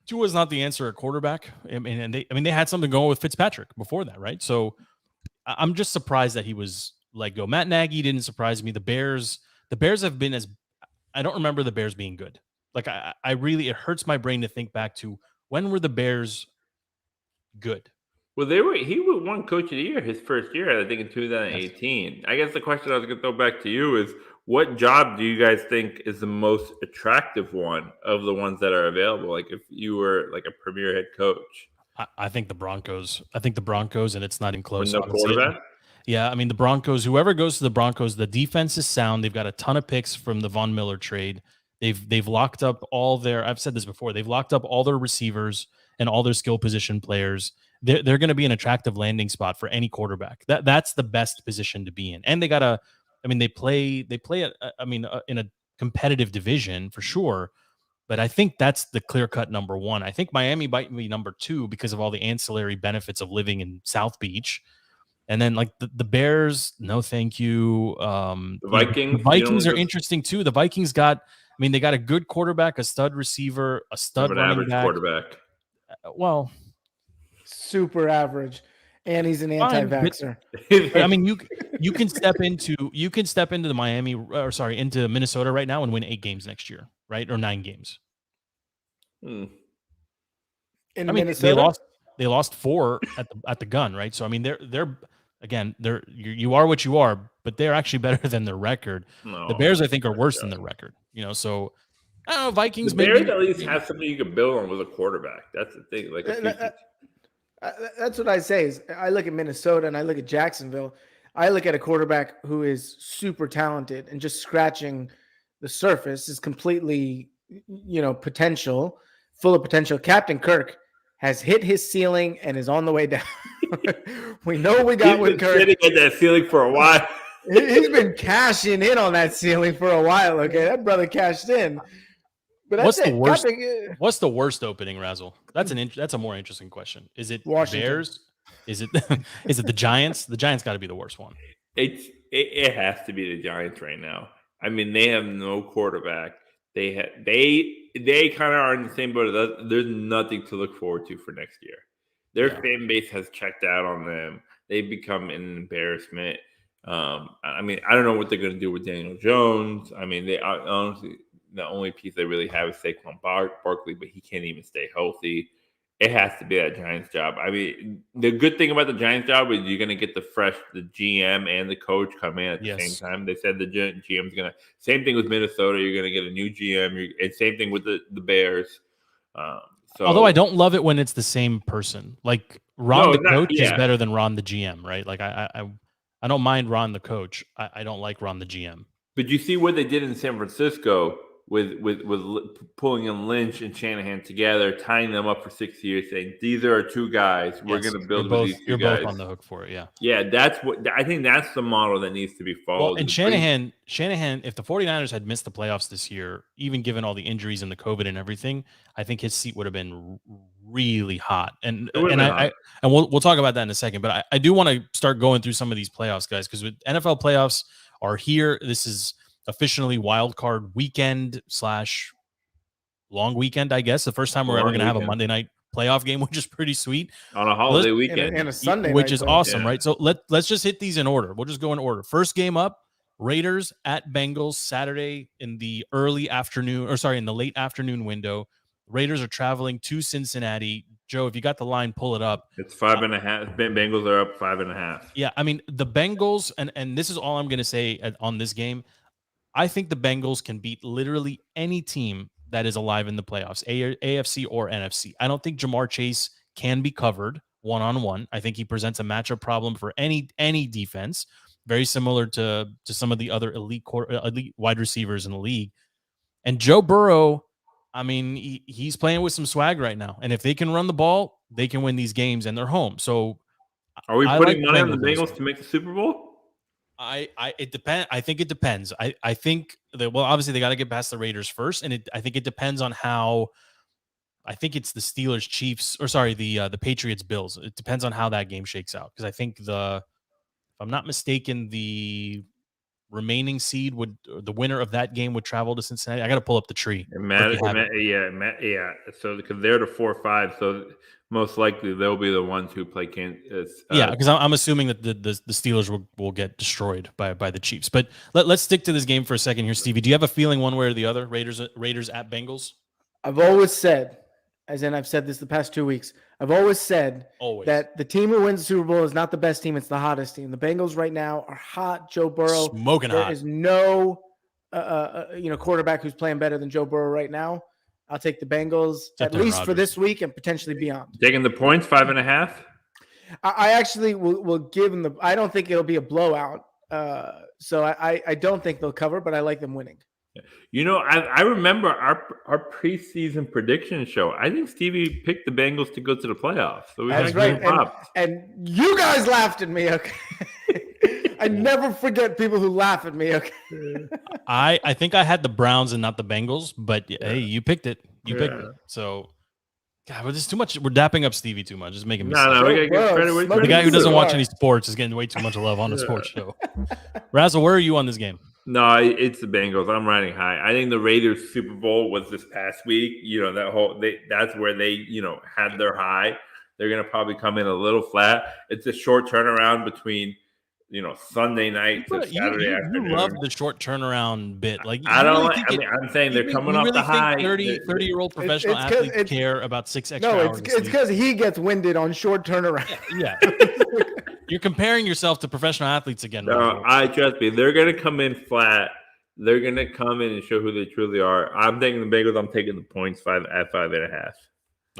F: Tua's not the answer at quarterback. They had something going with Fitzpatrick before that, right? So I'm just surprised that he was let go. Matt Nagy didn't surprise me. The Bears have been I don't remember the Bears being good. Like I really, it hurts my brain to think back to when were the Bears good?
G: Well, he won Coach of the Year his first year, I think, in 2018. I guess the question I was going to throw back to you is, what job do you guys think is the most attractive one of the ones that are available? Like if you were like a premier head coach.
F: I think the Broncos. And it's not even close.
G: With no quarterback?
F: Yeah, I mean, the Broncos, whoever goes to the Broncos, the defense is sound. They've got a ton of picks from the Von Miller trade. They've locked up I've said this before, they've locked up all their receivers and all their skill position players. They're going to be an attractive landing spot for any quarterback. That's the best position to be in. And they play in a competitive division for sure. But I think that's the clear-cut number one. I think Miami might be number 2 because of all the ancillary benefits of living in South Beach. And then the Bears, no thank you.
G: The Vikings.
F: The Vikings are interesting too. The Vikings they got a good quarterback, a stud receiver, a stud running back.
G: Quarterback.
F: Well,
D: super average, and he's an anti-vaxxer.
F: I mean, you can step into the into Minnesota right now and win 8 games next year, right? Or 9 games.
D: Minnesota,
F: they lost 4 at the gun, right? So I mean, they're you are what you are, but they're actually better than their record.
G: No,
F: the Bears, I think, are worse than their record. So I don't know. Vikings,
G: the Bears at least have something you can build on with a quarterback. That's the thing. Like
D: that's what I say. Is I look at Minnesota and I look at Jacksonville. I look at a quarterback who is super talented and just scratching the surface is completely, potential, full of potential. Captain Kirk has hit his ceiling and is on the way down. We know we got with Kirk.
G: Sitting at that ceiling for a while.
D: He's been cashing in on that ceiling for a while. Okay, that brother cashed in. But
F: What's the worst? What's the worst opening, Razzle? That's a more interesting question. Is it
D: Washington.
F: Bears? Is it is it the Giants? The Giants got to be the worst one.
G: It has to be the Giants right now. I mean, they have no quarterback. They kind of are in the same boat as us. There's nothing to look forward to for next year. Their fan base has checked out on them. They've become an embarrassment. I mean, I don't know what they're going to do with Daniel Jones. I mean, they honestly, the only piece they really have is Saquon Barkley, but he can't even stay healthy. It has to be that Giants job. I mean, the good thing about the Giants job is you're going to get the GM and the coach come in at the same time. They said the GM's going to – same thing with Minnesota. You're going to get a new GM. And same thing with the Bears.
F: Although I don't love it when it's the same person. Like Ron the coach is better than Ron the GM, right? Like I don't mind Ron the coach. I don't like Ron the GM.
G: But you see what they did in San Francisco with pulling in Lynch and Shanahan together, tying them up for 6 years, saying these are our two guys. We're going to build with these two guys.
F: You're both on the hook for it, yeah.
G: Yeah, I think that's the model that needs to be followed.
F: Well, and Shanahan, if the 49ers had missed the playoffs this year, even given all the injuries and the COVID and everything, I think his seat would have been really hot. And we'll talk about that in a second. But I do want to start going through some of these playoffs, guys, because with NFL playoffs are here. This is officially wild card weekend / long weekend, I guess. The first time we're ever going to have a Monday night playoff game, which is pretty sweet.
G: On a holiday weekend.
D: And a Sunday
F: which is awesome, right? So let's just hit these in order. We'll just go in order. First game up, Raiders at Bengals, Saturday in the late afternoon window. Raiders are traveling to Cincinnati. Joe, if you got the line, pull it up.
G: It's 5.5. Bengals are up 5.5.
F: Yeah, I mean, the Bengals, and this is all I'm going to say on this game, I think the Bengals can beat literally any team that is alive in the playoffs, AFC or NFC. I don't think Jamar Chase can be covered one-on-one. I think he presents a matchup problem for any defense, very similar to some of the other elite wide receivers in the league. And Joe Burrow, I mean, he's playing with some swag right now. And if they can run the ball, they can win these games, and they're home. So
G: are we putting money on the Bengals to make the Super Bowl?
F: It depends. I think it depends. I think that, well, obviously they got to get past the Raiders first, and I think it depends on how. I think it's the Steelers, Chiefs, or sorry, the Patriots, Bills. It depends on how that game shakes out, because I think if I'm not mistaken, the remaining seed the winner of that game would travel to Cincinnati. I got to pull up the tree.
G: Yeah. So because they're the 4-5, so most likely they'll be the ones who play Kansas.
F: Because I'm assuming that the Steelers will get destroyed by the Chiefs. But let's stick to this game for a second here, Stevie. Do you have a feeling one way or the other? Raiders at Bengals?
D: I've always said, as in I've said this the past 2 weeks, I've always said that the team who wins the Super Bowl is not the best team, it's the hottest team. The Bengals right now are hot. Joe Burrow.
F: Smoking hot.
D: There is no quarterback who's playing better than Joe Burrow right now. I'll take the Bengals at least for this week and potentially beyond.
G: Taking the points, 5.5?
D: I actually will give them I don't think it'll be a blowout. So I don't think they'll cover, but I like them winning.
G: You know, I remember our preseason prediction show. I think Stevie picked the Bengals to go to the playoffs. So
D: that's right. And you guys laughed at me, okay? I never forget people who laugh at me, okay?
F: I think I had the Browns and not the Bengals, but hey, you picked it. You picked it. So, God, this is too much. We're dapping up Stevie too much. It's making me sick.
G: No, we got to get credit.
F: The guy who doesn't watch any sports is getting way too much love on the sports show. Razzle, where are you on this game?
G: No, it's the Bengals. I'm riding high. I think the Raiders Super Bowl was this past week. You know, that's where they, had their high. They're going to probably come in a little flat. It's a short turnaround between, Sunday night to Saturday afternoon.
F: You love the short turnaround bit. Like
G: I'm saying they're coming off the high.
F: 30-year-old professional athletes care about 6 extra hours.
D: No, it's because he gets winded on short turnaround.
F: Yeah. You're comparing yourself to professional athletes again.
G: No, trust me. They're going to come in flat. They're going to come in and show who they truly are. I'm taking the Bengals. I'm taking the points 5.5.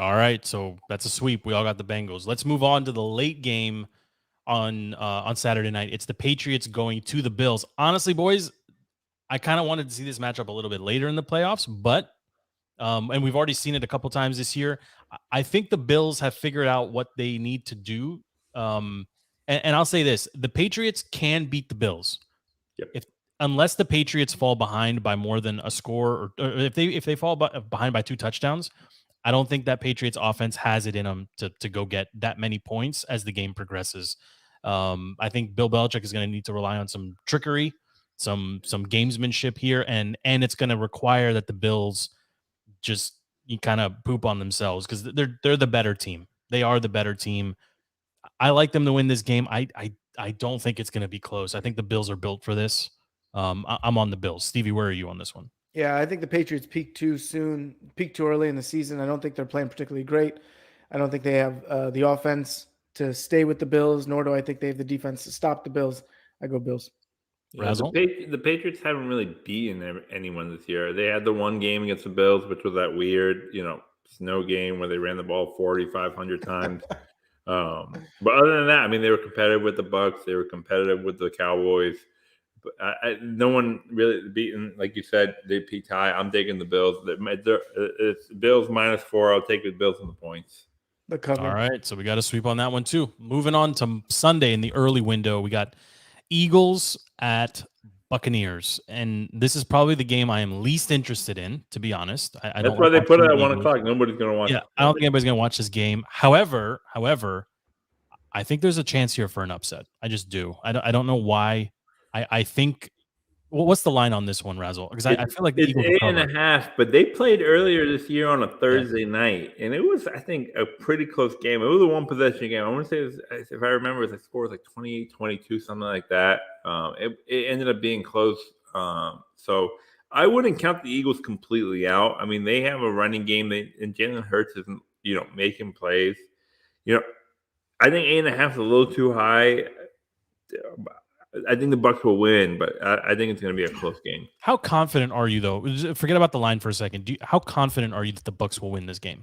F: All right, so that's a sweep. We all got the Bengals. Let's move on to the late game on Saturday night. It's the Patriots going to the Bills. Honestly, boys, I kind of wanted to see this matchup a little bit later in the playoffs, but and we've already seen it a couple times this year. I think the Bills have figured out what they need to do. And I'll say this: the Patriots can beat the Bills.
G: Yep.
F: Unless the Patriots fall behind by more than a score, or if they fall behind by 2 touchdowns, I don't think that Patriots offense has it in them to go get that many points as the game progresses. I think Bill Belichick is going to need to rely on some trickery, some gamesmanship here, and it's going to require that the Bills just kind of poop on themselves because they're the better team. They are the better team. I like them to win this game. I don't think it's going to be close. I think the Bills are built for this. I'm on the Bills. Stevie, where are you on this one?
D: Yeah, I think the Patriots peaked too early in the season. I don't think they're playing particularly great. I don't think they have the offense to stay with the Bills, nor do I think they have the defense to stop the Bills. I go Bills.
F: Razzle?
G: The Patriots haven't really beaten anyone this year. They had the one game against the Bills, which was that weird, snow game where they ran the ball 4,500 times. But other than that, I mean, they were competitive with the Bucs. They were competitive with the Cowboys. But no one really beaten, like you said, they peaked high. I'm taking the Bills. It's Bills -4. I'll take the Bills on the points.
D: The cover.
F: All right, so we got a sweep on that one too. Moving on to Sunday in the early window, we got Eagles at Buccaneers, and this is probably the game I am least interested in, to be honest.
G: That's why they put it at 1 o'clock. Nobody's going to watch.
F: Yeah, I don't think anybody's going to watch this game. However, I think there's a chance here for an upset. I just do. I don't know why. I think. Well, what's the line on this one, Razzle? Because I feel like the
G: it's
F: Eagles
G: 8.5, but they played earlier this year on a Thursday night, and it was, I think, a pretty close game. It was a one-possession game. I want to say, if I remember, the score was like 28-22, something like that. It ended up being close. So I wouldn't count the Eagles completely out. I mean, they have a running game, and Jalen Hurts isn't, making plays. I think 8.5 is a little too high. I think the Bucs will win, but I think it's going to be a close game.
F: How confident are you, though? Forget about the line for a second. How confident are you that the Bucs will win this game?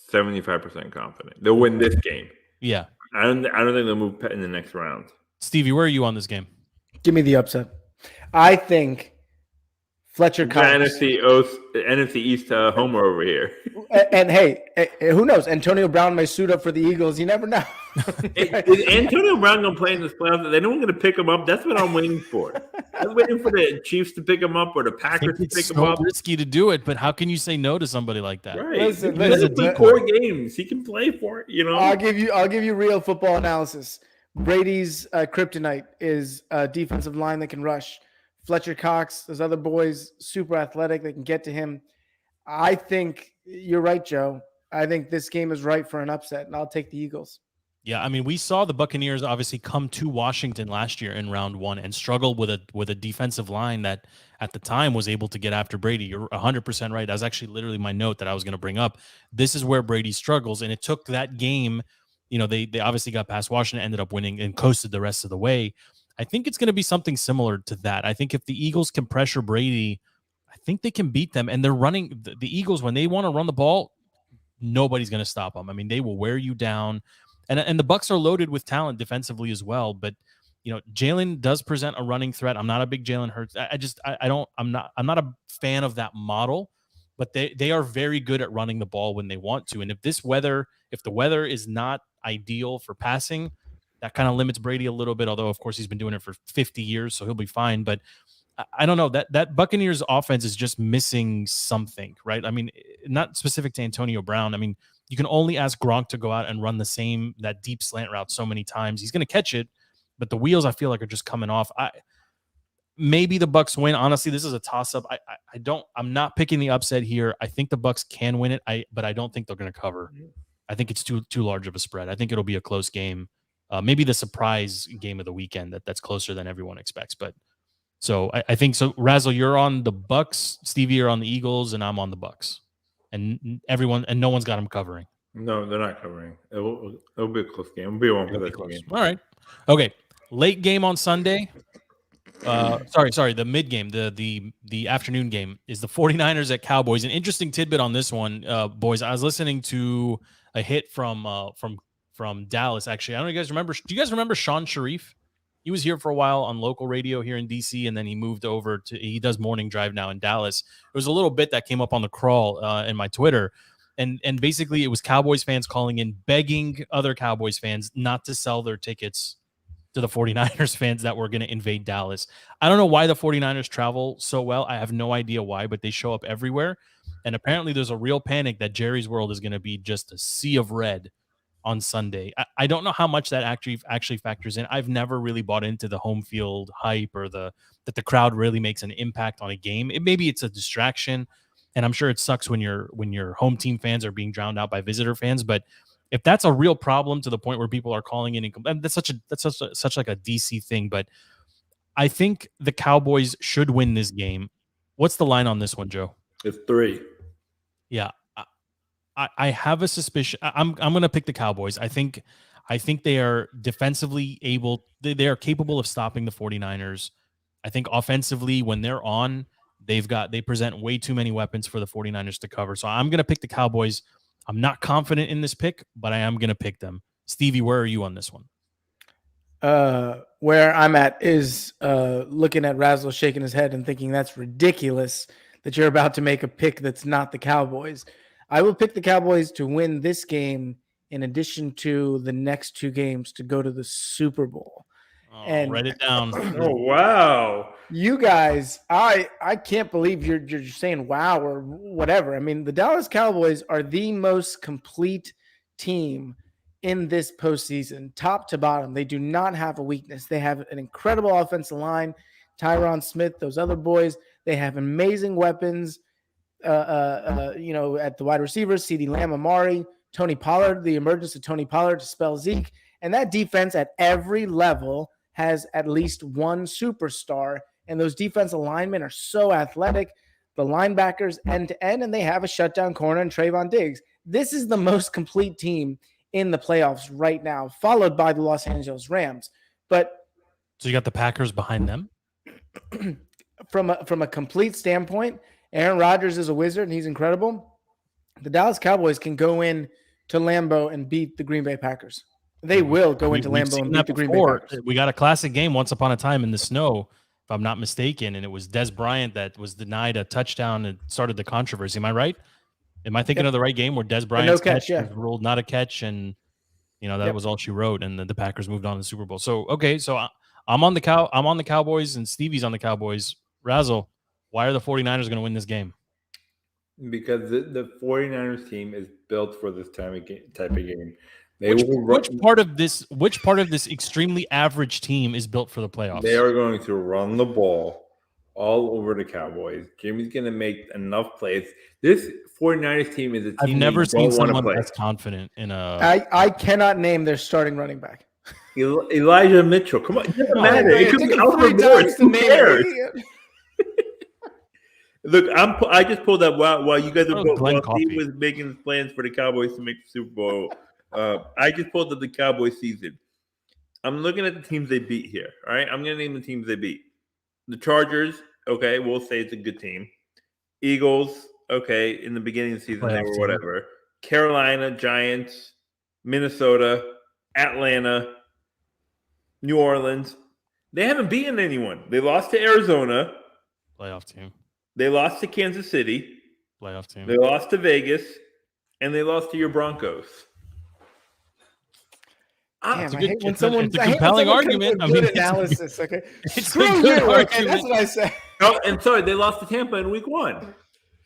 G: 75% confident they'll win this game.
F: Yeah,
G: I don't think they'll move in the next round.
F: Stevie, where are you on this game?
D: Give me the upset. I think Fletcher Cox.
G: NFC East homer over here.
D: And hey, who knows? Antonio Brown may suit up for the Eagles. You never know.
G: Is Antonio Brown going to play in this playoffs? They don't going to pick him up. That's what I'm waiting for. I'm waiting for the Chiefs to pick him up or the Packers to pick him up.
F: It's risky to do it, but how can you say no to somebody like that?
G: Right.
D: Listen,
G: 4 games. He can play for it.
D: I'll give you real football analysis. Brady's kryptonite is a defensive line that can rush. Fletcher Cox, those other boys, super athletic. They can get to him. I think you're right, Joe. I think this game is right for an upset, and I'll take the Eagles.
F: Yeah, I mean, we saw the Buccaneers obviously come to Washington last year in round 1 and struggle with a defensive line that at the time was able to get after Brady. You're 100% right. That was actually literally my note that I was going to bring up. This is where Brady struggles, and it took that game. They obviously got past Washington, ended up winning, and coasted the rest of the way. I think it's going to be something similar to that. I think if the Eagles can pressure Brady, I think they can beat them. And they're running the Eagles when they want to run the ball, nobody's going to stop them. I mean, they will wear you down. And the Bucs are loaded with talent defensively as well. But Jalen does present a running threat. I'm not a big Jalen Hurts. I'm not a fan of that model. But they are very good at running the ball when they want to. And if the weather is not ideal for passing, that kind of limits Brady a little bit, although, of course, he's been doing it for 50 years, so he'll be fine. But I don't know. That Buccaneers offense is just missing something, right? I mean, not specific to Antonio Brown. I mean, you can only ask Gronk to go out and run that deep slant route so many times. He's going to catch it, but the wheels, I feel like, are just coming off. Maybe the Bucs win. Honestly, this is a toss-up. I'm not picking the upset here. I think the Bucs can win it, but I don't think they're going to cover. I think it's too large of a spread. I think it'll be a close game. Maybe the surprise game of the weekend that's closer than everyone expects. But so I think so. Razzle, you're on the Bucs. Stevie, you're on the Eagles, and I'm on the Bucs. And no one's got them covering.
G: No, they're not covering. It'll be a close game. It'll be one for that game.
F: All right. Okay. Late game on Sunday. Sorry. The mid game, the afternoon game is the 49ers at Cowboys. An interesting tidbit on this one, boys. I was listening to a hit from from Dallas. Actually, I don't know if you guys remember. Do you guys remember Sean Sharif? He was here for a while on local radio here in DC, and then he moved over he does morning drive now in Dallas. It was a little bit that came up on the crawl in my Twitter. And basically it was Cowboys fans calling in, begging other Cowboys fans not to sell their tickets to the 49ers fans that were going to invade Dallas. I don't know why the 49ers travel so well. I have no idea why, but they show up everywhere. And apparently there's a real panic that Jerry's World is going to be just a sea of red on Sunday. I don't know how much that actually factors in. I've never really bought into the home field hype or that the crowd really makes an impact on a game. Maybe it's a distraction. And I'm sure it sucks when your home team fans are being drowned out by visitor fans. But if that's a real problem to the point where people are calling in, and that's such like a DC thing. But I think the Cowboys should win this game. What's the line on this one, Joe?
G: It's 3.
F: Yeah, I have a suspicion. I'm going to pick the Cowboys. I think they are defensively able. They are capable of stopping the 49ers. I think offensively, when they're on, they present way too many weapons for the 49ers to cover. So I'm going to pick the Cowboys. I'm not confident in this pick, but I am going to pick them. Stevie, where are you on this one?
D: Where I'm at is looking at Razzle shaking his head and thinking that's ridiculous that you're about to make a pick that's not the Cowboys. I will pick the Cowboys to win this game in addition to the next 2 games to go to the Super Bowl.
F: Oh,
D: and
F: write it down.
G: Oh, wow.
D: You guys, I can't believe you're saying wow or whatever. I mean, the Dallas Cowboys are the most complete team in this postseason, top to bottom. They do not have a weakness. They have an incredible offensive line, Tyron Smith, those other boys. They have amazing weapons, at the wide receivers, CeeDee Lamb, Amari, Tony Pollard, the emergence of Tony Pollard to spell Zeke. And that defense at every level has at least one superstar. And those defensive linemen are so athletic. The linebackers end to end, and they have a shutdown corner in Trayvon Diggs. This is the most complete team in the playoffs right now, followed by the Los Angeles Rams. But
F: so you got the Packers behind them?
D: From a complete standpoint, Aaron Rodgers is a wizard, and he's incredible. The Dallas Cowboys can go in to Lambeau and beat the Green Bay Packers. They will go into Lambeau and beat the Green Bay Packers.
F: We got a classic game once upon a time in the snow, if I'm not mistaken, and it was Des Bryant that was denied a touchdown and started the controversy. Am I right? Am I thinking of the right game where Des Bryant's catch was ruled not a catch, and that was all she wrote, and the Packers moved on to the Super Bowl. So I'm on the Cowboys, and Stevie's on the Cowboys. Razzle, why are the 49ers going to win this game?
G: Because the 49ers team is built for this type of game.
F: Which part of this extremely average team is built for the playoffs?
G: They are going to run the ball all over the Cowboys. Jimmy's going to make enough plays. This 49ers team is a team
F: I've never seen someone that's confident in a.
D: I cannot name their starting running back.
G: Elijah Mitchell. Come on, it doesn't matter. It could be Alfred Morris. Who cares? Look, I just pulled up while you guys were Steve was making plans for the Cowboys to make the Super Bowl. I just pulled up the Cowboys season. I'm looking at the teams they beat here. All right, I'm going to name the teams they beat. The Chargers, okay, we'll say it's a good team. Eagles, okay, in the beginning of the season they were whatever. Carolina, Giants, Minnesota, Atlanta, New Orleans. They haven't beaten anyone. They lost to Arizona.
F: Playoff team.
G: They lost to Kansas City.
F: Playoff team.
G: They lost to Vegas. And they lost to your Broncos.
F: It's a compelling argument.
D: Analysis. Okay.
F: It's a good argument.
D: Okay, that's what I say.
G: Oh, and sorry, they lost to Tampa in week 1.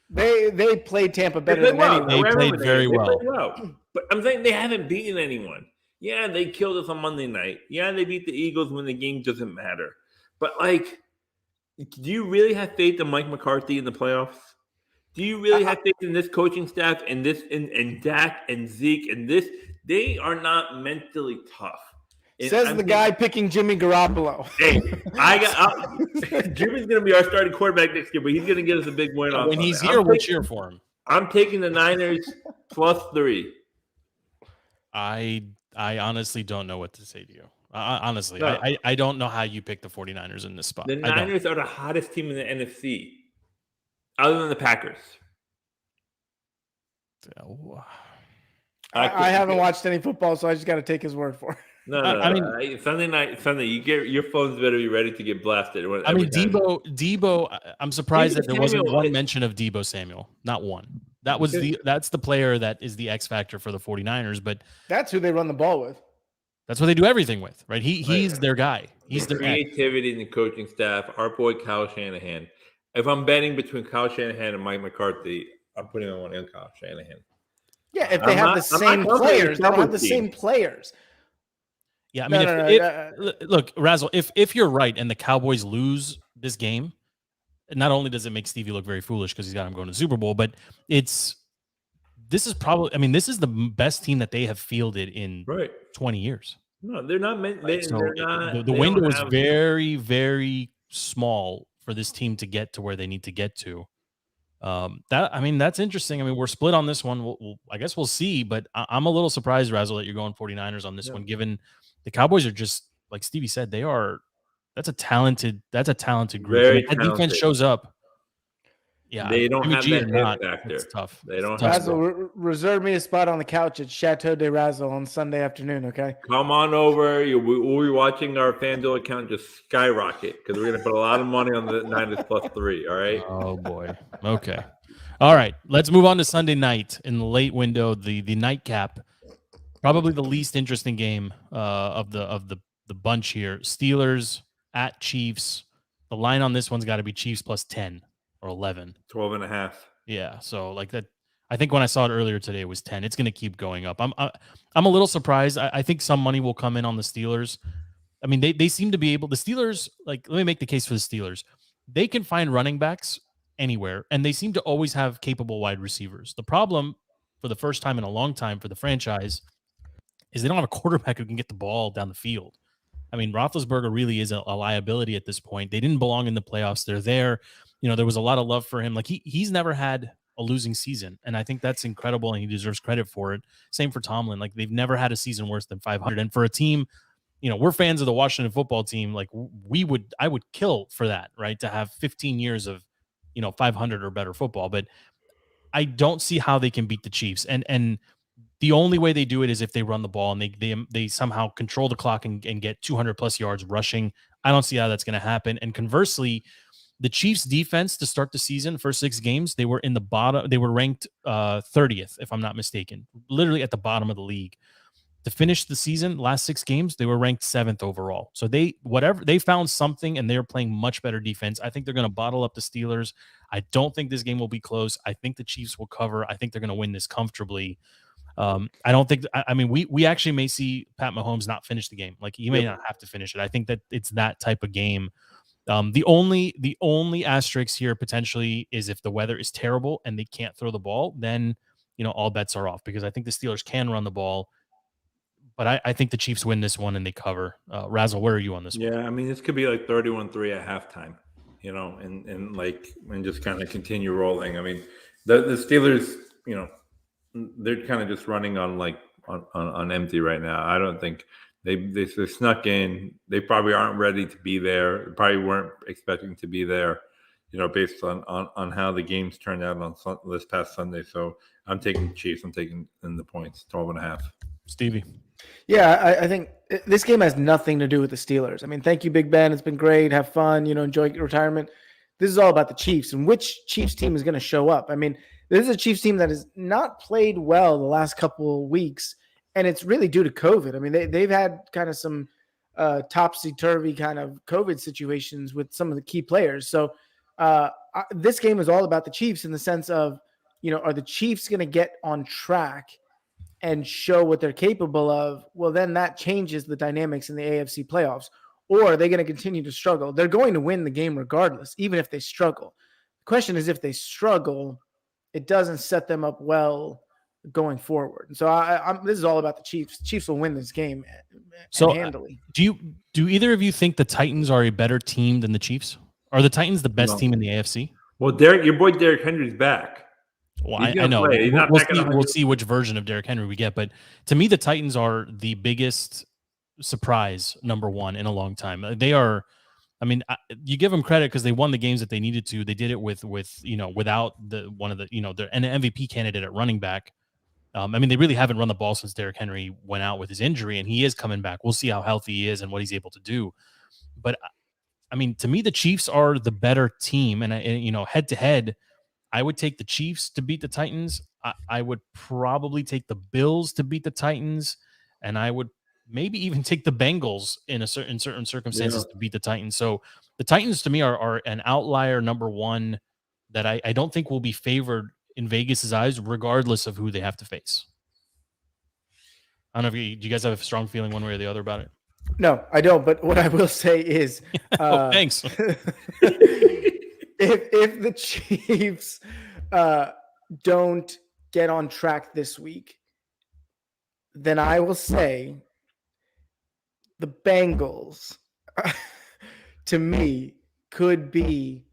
D: They played Tampa better than anyone.
F: They played very well.
G: But I'm saying they haven't beaten anyone. Yeah, they killed us on Monday night. Yeah, they beat the Eagles when the game doesn't matter. But, do you really have faith in Mike McCarthy in the playoffs? Do you really have faith in this coaching staff and Dak and Zeke and this? They are not mentally tough.
D: Says the guy picking Jimmy Garoppolo.
G: Hey, Jimmy's going to be our starting quarterback next year, but he's going to get us a big win.
F: When he's here, we'll cheer for him.
G: I'm taking the Niners +3.
F: I honestly don't know what to say to you. Honestly,
G: no.
F: I don't know how you pick the 49ers in this spot.
G: The Niners are the hottest team in the NFC, other than the Packers.
D: I haven't watched any football, so I just got to take his word for it.
G: No.
F: I mean,
G: Sunday, your phones better be ready to get blasted.
F: I mean, Debo. I'm surprised that there wasn't
G: Samuel,
F: one mention of Debo Samuel. Not one. That's the player that is the X factor for the 49ers, but
D: That's who they run the ball with.
F: that's what they do everything with, right? He's their guy. He's
G: the
F: their X.
G: creativity in the coaching staff. Our boy Kyle Shanahan. If I'm betting between Kyle Shanahan and Mike McCarthy, I'm putting on Kyle Shanahan.
D: Yeah, if they have the same players, they don't have the same players.
F: Yeah, I mean, look, Razzle, if you're right and the Cowboys lose this game, not only does it make Stevie look very foolish because he's got him going to the Super Bowl, but this is the best team that they have fielded in 20 years.
G: No, they're not meant. The
F: window is very, very small for this team to get to where they need to get to. That's interesting. I mean, we're split on this one. I guess we'll see, but I'm a little surprised, Razzle, that you're going 49ers on this one, given the Cowboys are just, like Stevie said, that's a talented group.
G: Very
F: that defense shows up. Yeah,
G: they don't have that
F: not
G: factor.
F: It's tough.
G: They don't
F: have
D: Razzle, reserve me a spot on the couch at Chateau de Razzle on Sunday afternoon, okay?
G: Come on over. We'll be watching our FanDuel account just skyrocket because we're going to put a lot of money on the Niners +3, all right?
F: Oh, boy. Okay. All right. Let's move on to Sunday night in the late window, the nightcap. Probably the least interesting game of the bunch here. Steelers at Chiefs. The line on this one's got to be Chiefs +10 or 11.
G: 12.5.
F: Yeah, so like that. I think when I saw it earlier today, it was 10. It's going to keep going up. I'm a little surprised. I think some money will come in on the Steelers. I mean, they seem to be able. The Steelers, like, let me make the case for the Steelers. They can find running backs anywhere, and they seem to always have capable wide receivers. The problem, for the first time in a long time for the franchise, is they don't have a quarterback who can get the ball down the field. I mean, Roethlisberger really is a liability at this point. They didn't belong in the playoffs. They're there. There was a lot of love for him. Like he's never had a losing season, and I think that's incredible, and he deserves credit for it. Same for Tomlin. Like they've never had a season worse than 500. And for a team, we're fans of the Washington football team. Like I would kill for that, right? To have 15 years of, 500 or better football. But I don't see how they can beat the Chiefs. And the only way they do it is if they run the ball and they somehow control the clock and get 200 plus yards rushing. I don't see how that's going to happen. And conversely, the Chiefs defense to start the season, first 6 games, they were in the bottom. They were ranked 30th, if I'm not mistaken, literally at the bottom of the league. To finish the season, last 6 games, they were ranked 7th overall. So they found something, and they're playing much better defense. I think they're going to bottle up the Steelers. I don't think this game will be close. I think the Chiefs will cover. I think they're going to win this comfortably. I don't think. I mean, we actually may see Pat Mahomes not finish the game. Like he may not have to finish it. I think that it's that type of game. The only asterisk here potentially is if the weather is terrible and they can't throw the ball, then all bets are off, because I think the Steelers can run the ball, but I think the Chiefs win this one and they cover. Razzle, where are you on this one?
G: Yeah, I mean, this could be like 31-3 at halftime, and just kind of continue rolling. I mean, the Steelers, they're kind of just running on empty right now. I don't think they snuck in. They probably aren't ready to be there. They probably weren't expecting to be there, based on how the games turned out on this past Sunday. So I'm taking the Chiefs. I'm taking in the points, 12.5.
F: Stevie.
D: Yeah, I think this game has nothing to do with the Steelers. I mean, thank you, Big Ben. It's been great. Have fun, enjoy your retirement. This is all about the Chiefs and which Chiefs team is going to show up. I mean, this is a Chiefs team that has not played well the last couple of weeks, and it's really due to COVID. I mean, they've had kind of some topsy-turvy kind of COVID situations with some of the key players. So this game is all about the Chiefs in the sense of, are the Chiefs going to get on track and show what they're capable of? Well, then that changes the dynamics in the AFC playoffs. Or are they going to continue to struggle? They're going to win the game regardless, even if they struggle. The question is, if they struggle, it doesn't set them up well going forward. And so this is all about the Chiefs. The Chiefs will win this game handily.
F: Do either of you think the Titans are a better team than the Chiefs? Are the Titans the best team in the AFC?
G: Well, your boy Derrick Henry's back.
F: Well, I know. We'll see which version of Derrick Henry we get. But to me, the Titans are the biggest surprise, number one, in a long time. They are. I mean, you give them credit because they won the games that they needed to. They did it with without an MVP candidate at running back. I mean, they really haven't run the ball since Derrick Henry went out with his injury, and he is coming back. We'll see how healthy he is and what he's able to do. But I mean, to me, the Chiefs are the better team, and head to head, I would take the Chiefs to beat the Titans. I would probably take the Bills to beat the Titans, and I would maybe even take the Bengals in certain circumstances to beat the Titans. So the Titans to me are an outlier number one that I don't think will be favored in Vegas's eyes, regardless of who they have to face. I don't know do you guys have a strong feeling one way or the other about it?
D: No, I don't. But what I will say is,
F: thanks.
D: if the Chiefs don't get on track this week, then I will say the Bengals, to me, could be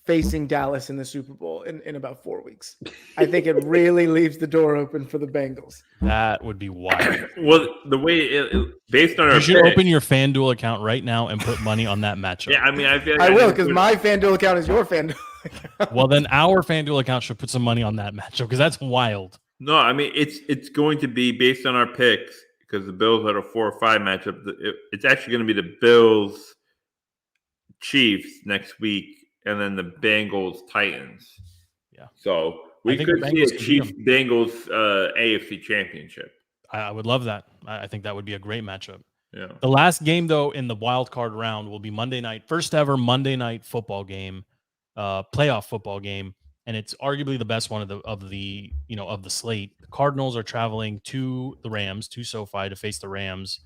D: facing Dallas in the Super Bowl in about 4 weeks. I think it really leaves the door open for the Bengals.
F: That would be wild.
G: Well, the way based on our
F: you should open your FanDuel account right now and put money on that matchup.
G: Yeah, I mean, I feel like
D: I will, because my FanDuel account is your FanDuel account.
F: Well, then our FanDuel account should put some money on that matchup because that's wild.
G: No, I mean it's going to be based on our picks because the Bills had a 4 or 5 matchup. It's actually going to be the Bills Chiefs next week, and then the Bengals Titans.
F: Yeah.
G: So we could see a Chiefs Bengals AFC Championship.
F: I would love that. I think that would be a great matchup.
G: Yeah.
F: The last game though in the wild card round will be Monday night, first ever Monday night football game, playoff football game, and it's arguably the best one of the slate. The Cardinals are traveling to the Rams, to SoFi, to face the Rams.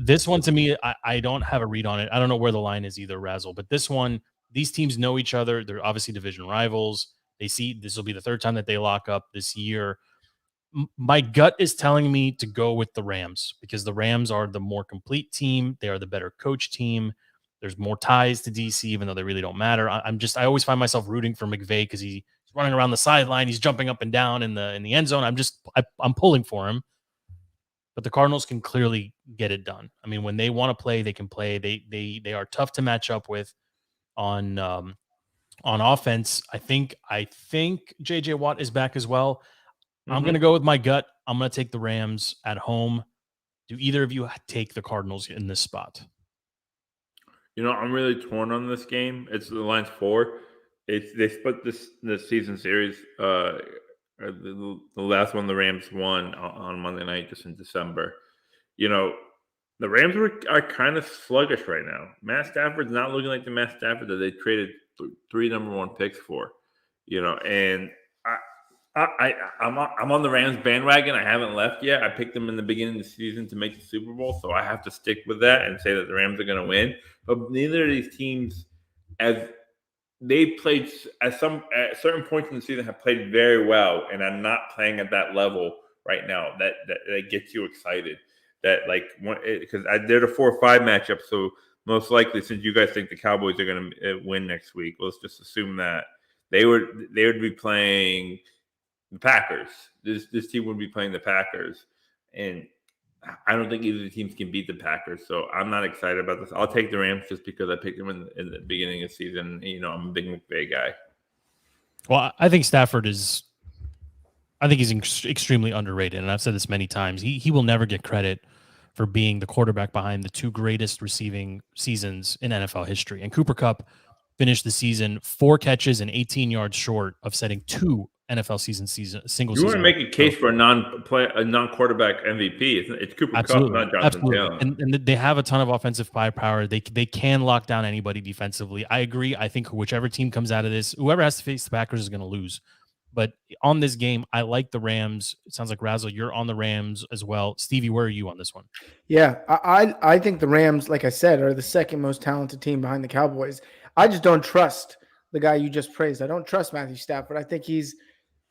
F: This one to me, I don't have a read on it. I don't know where the line is either, Razzle, but this one, these teams know each other. They're obviously division rivals. They see this will be the third time that they lock up this year. My gut is telling me to go with the Rams because the Rams are the more complete team. They are the better coach team. There's more ties to DC, even though they really don't matter. I always find myself rooting for McVay because he's running around the sideline. He's jumping up and down in the end zone. I'm pulling for him. But the Cardinals can clearly get it done. I mean, when they want to play, they can play. They are tough to match up with on offense. I think JJ Watt is back as well. Mm-hmm. I'm going to go with my gut. I'm going to take the Rams at home. Do either of you take the Cardinals in this spot?
G: I'm really torn on this game. It's the line's 4. They split the season series. The last one the Rams won on Monday night, just in December. The Rams are kind of sluggish right now. Matt Stafford's not looking like the Matt Stafford that they traded 3 number 1 picks for. And I'm on the Rams bandwagon. I haven't left yet. I picked them in the beginning of the season to make the Super Bowl, so I have to stick with that and say that the Rams are going to win. But neither of these teams, as they played at certain points in the season, have played very well, and are not playing at that level right now. That gets you excited. That because they're the 4 or 5 matchup, so most likely, since you guys think the Cowboys are going to win next week, let's just assume that they would be playing the Packers. This team would be playing the Packers, and I don't think either of the teams can beat the Packers. So I'm not excited about this. I'll take the Rams just because I picked them in the beginning of the season. I'm a big McVay guy.
F: Well, I think Stafford is. I think he's extremely underrated, and I've said this many times. He will never get credit for being the quarterback behind the 2 greatest receiving seasons in NFL history. And Cooper Kupp finished the season 4 catches and 18 yards short of setting 2 NFL single season.
G: You want to make a case for a non-quarterback MVP? It's Cooper Kupp, not Jonathan Taylor.
F: And they have a ton of offensive firepower. They can lock down anybody defensively. I agree. I think whichever team comes out of this, whoever has to face the Packers is going to lose. But on this game, I like the Rams. It sounds like Razzle, you're on the Rams as well. Stevie, where are you on this one?
D: Yeah, I think the Rams, like I said, are the second most talented team behind the Cowboys. I just don't trust the guy you just praised. I don't trust Matthew Stafford. I think he's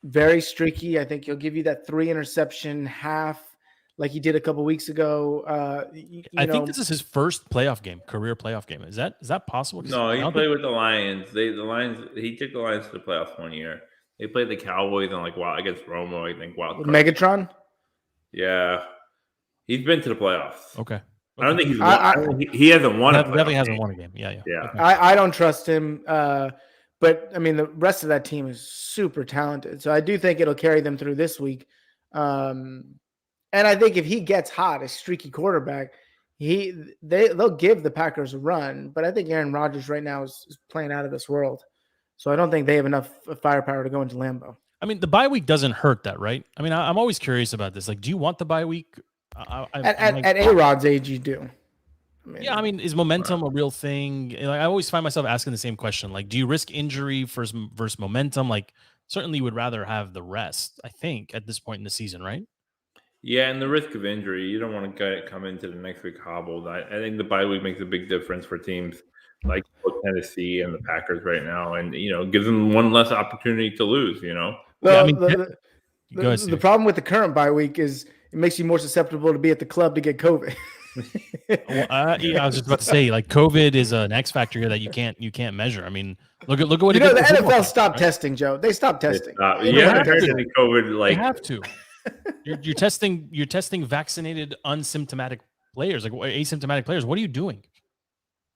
D: very streaky. I think he'll give you that 3 interception half like he did a couple weeks ago.
F: I think this is his first career playoff game. Is that possible?
G: No, he played with the Lions. He took the Lions to the playoffs one year. They played the Cowboys on against Romo, I think.
D: With Megatron?
G: Yeah. He's been to the playoffs.
F: Okay.
G: I don't think he's won. He hasn't won a playoff
F: definitely hasn't won a game. Yeah.
G: Okay.
D: I don't trust him. But I mean, the rest of that team is super talented. So I do think it'll carry them through this week. And I think if he gets hot, a streaky quarterback, they'll give the Packers a run. But I think Aaron Rodgers right now is playing out of this world. So I don't think they have enough firepower to go into Lambeau.
F: I mean, the bye week doesn't hurt that, right? I mean, I'm always curious about this. Like, do you want the bye week?
D: At A-Rod's age, you do.
F: I mean, is momentum a real thing? Like, I always find myself asking the same question. Like, do you risk injury versus momentum? Like, certainly you would rather have the rest, I think, at this point in the season, right?
G: Yeah, and the risk of injury, you don't want to come into the next week hobbled. I think the bye week makes a big difference for teams like Tennessee and the Packers right now, and gives them one less opportunity to lose.
D: Well,
F: Yeah, I mean,
D: the problem with the current bye week is it makes you more susceptible to be at the club to get COVID.
F: I was just about to say, like, COVID is an X factor here that you can't measure. I mean, look at what
D: the NFL stopped testing, Joe. They stopped testing.
G: You haven't heard any COVID like
F: they have to. You're testing vaccinated unsymptomatic players, like asymptomatic players. What are you doing?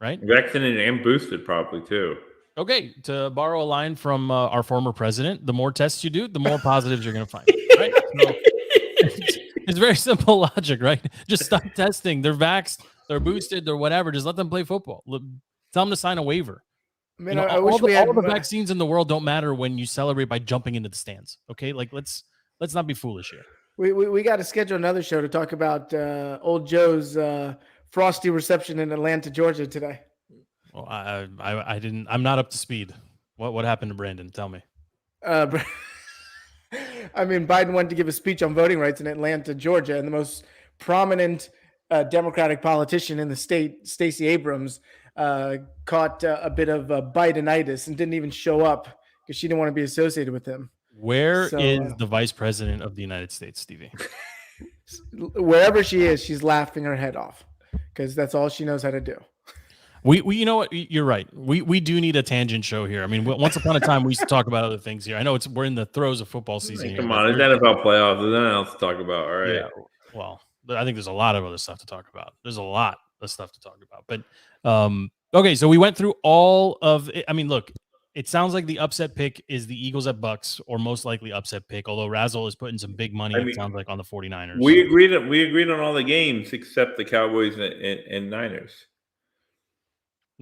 F: Right?
G: Vaccinated and boosted, probably too.
F: Okay, to borrow a line from our former president, the more tests you do, the more positives you're going to find. Right? So, it's very simple logic, right? Just stop testing. They're vaxxed, they're boosted, they're whatever. Just let them play football. Tell them to sign a waiver.
D: I mean, I wish we had
F: all the vaccines in the world don't matter when you celebrate by jumping into the stands. Okay, like let's not be foolish here.
D: We got to schedule another show to talk about old Joe's frosty reception in Atlanta, Georgia today.
F: Well, I didn't. I'm not up to speed. What happened to Brandon? Tell me.
D: I mean, Biden went to give a speech on voting rights in Atlanta, Georgia, and the most prominent Democratic politician in the state, Stacey Abrams, caught a bit of Bidenitis and didn't even show up because she didn't want to be associated with him.
F: Where is the vice president of the United States, Stevie?
D: Wherever she is, she's laughing her head off because that's all she knows how to do.
F: We you know what? You're right. We do need a tangent show here. I mean, once upon a time we used to talk about other things here. I know we're in the throes of football season.
G: Come on, it's NFL playoffs. There's nothing else to talk about. All right.
F: Yeah, well, I think there's a lot of other stuff to talk about. There's a lot of stuff to talk about. But okay, so we went through all of it. I mean, look, it sounds like the upset pick is the Eagles at Bucks, or most likely upset pick, although Razzle is putting some big money, it sounds like, on the 49ers.
G: We agreed on all the games except the Cowboys and Niners.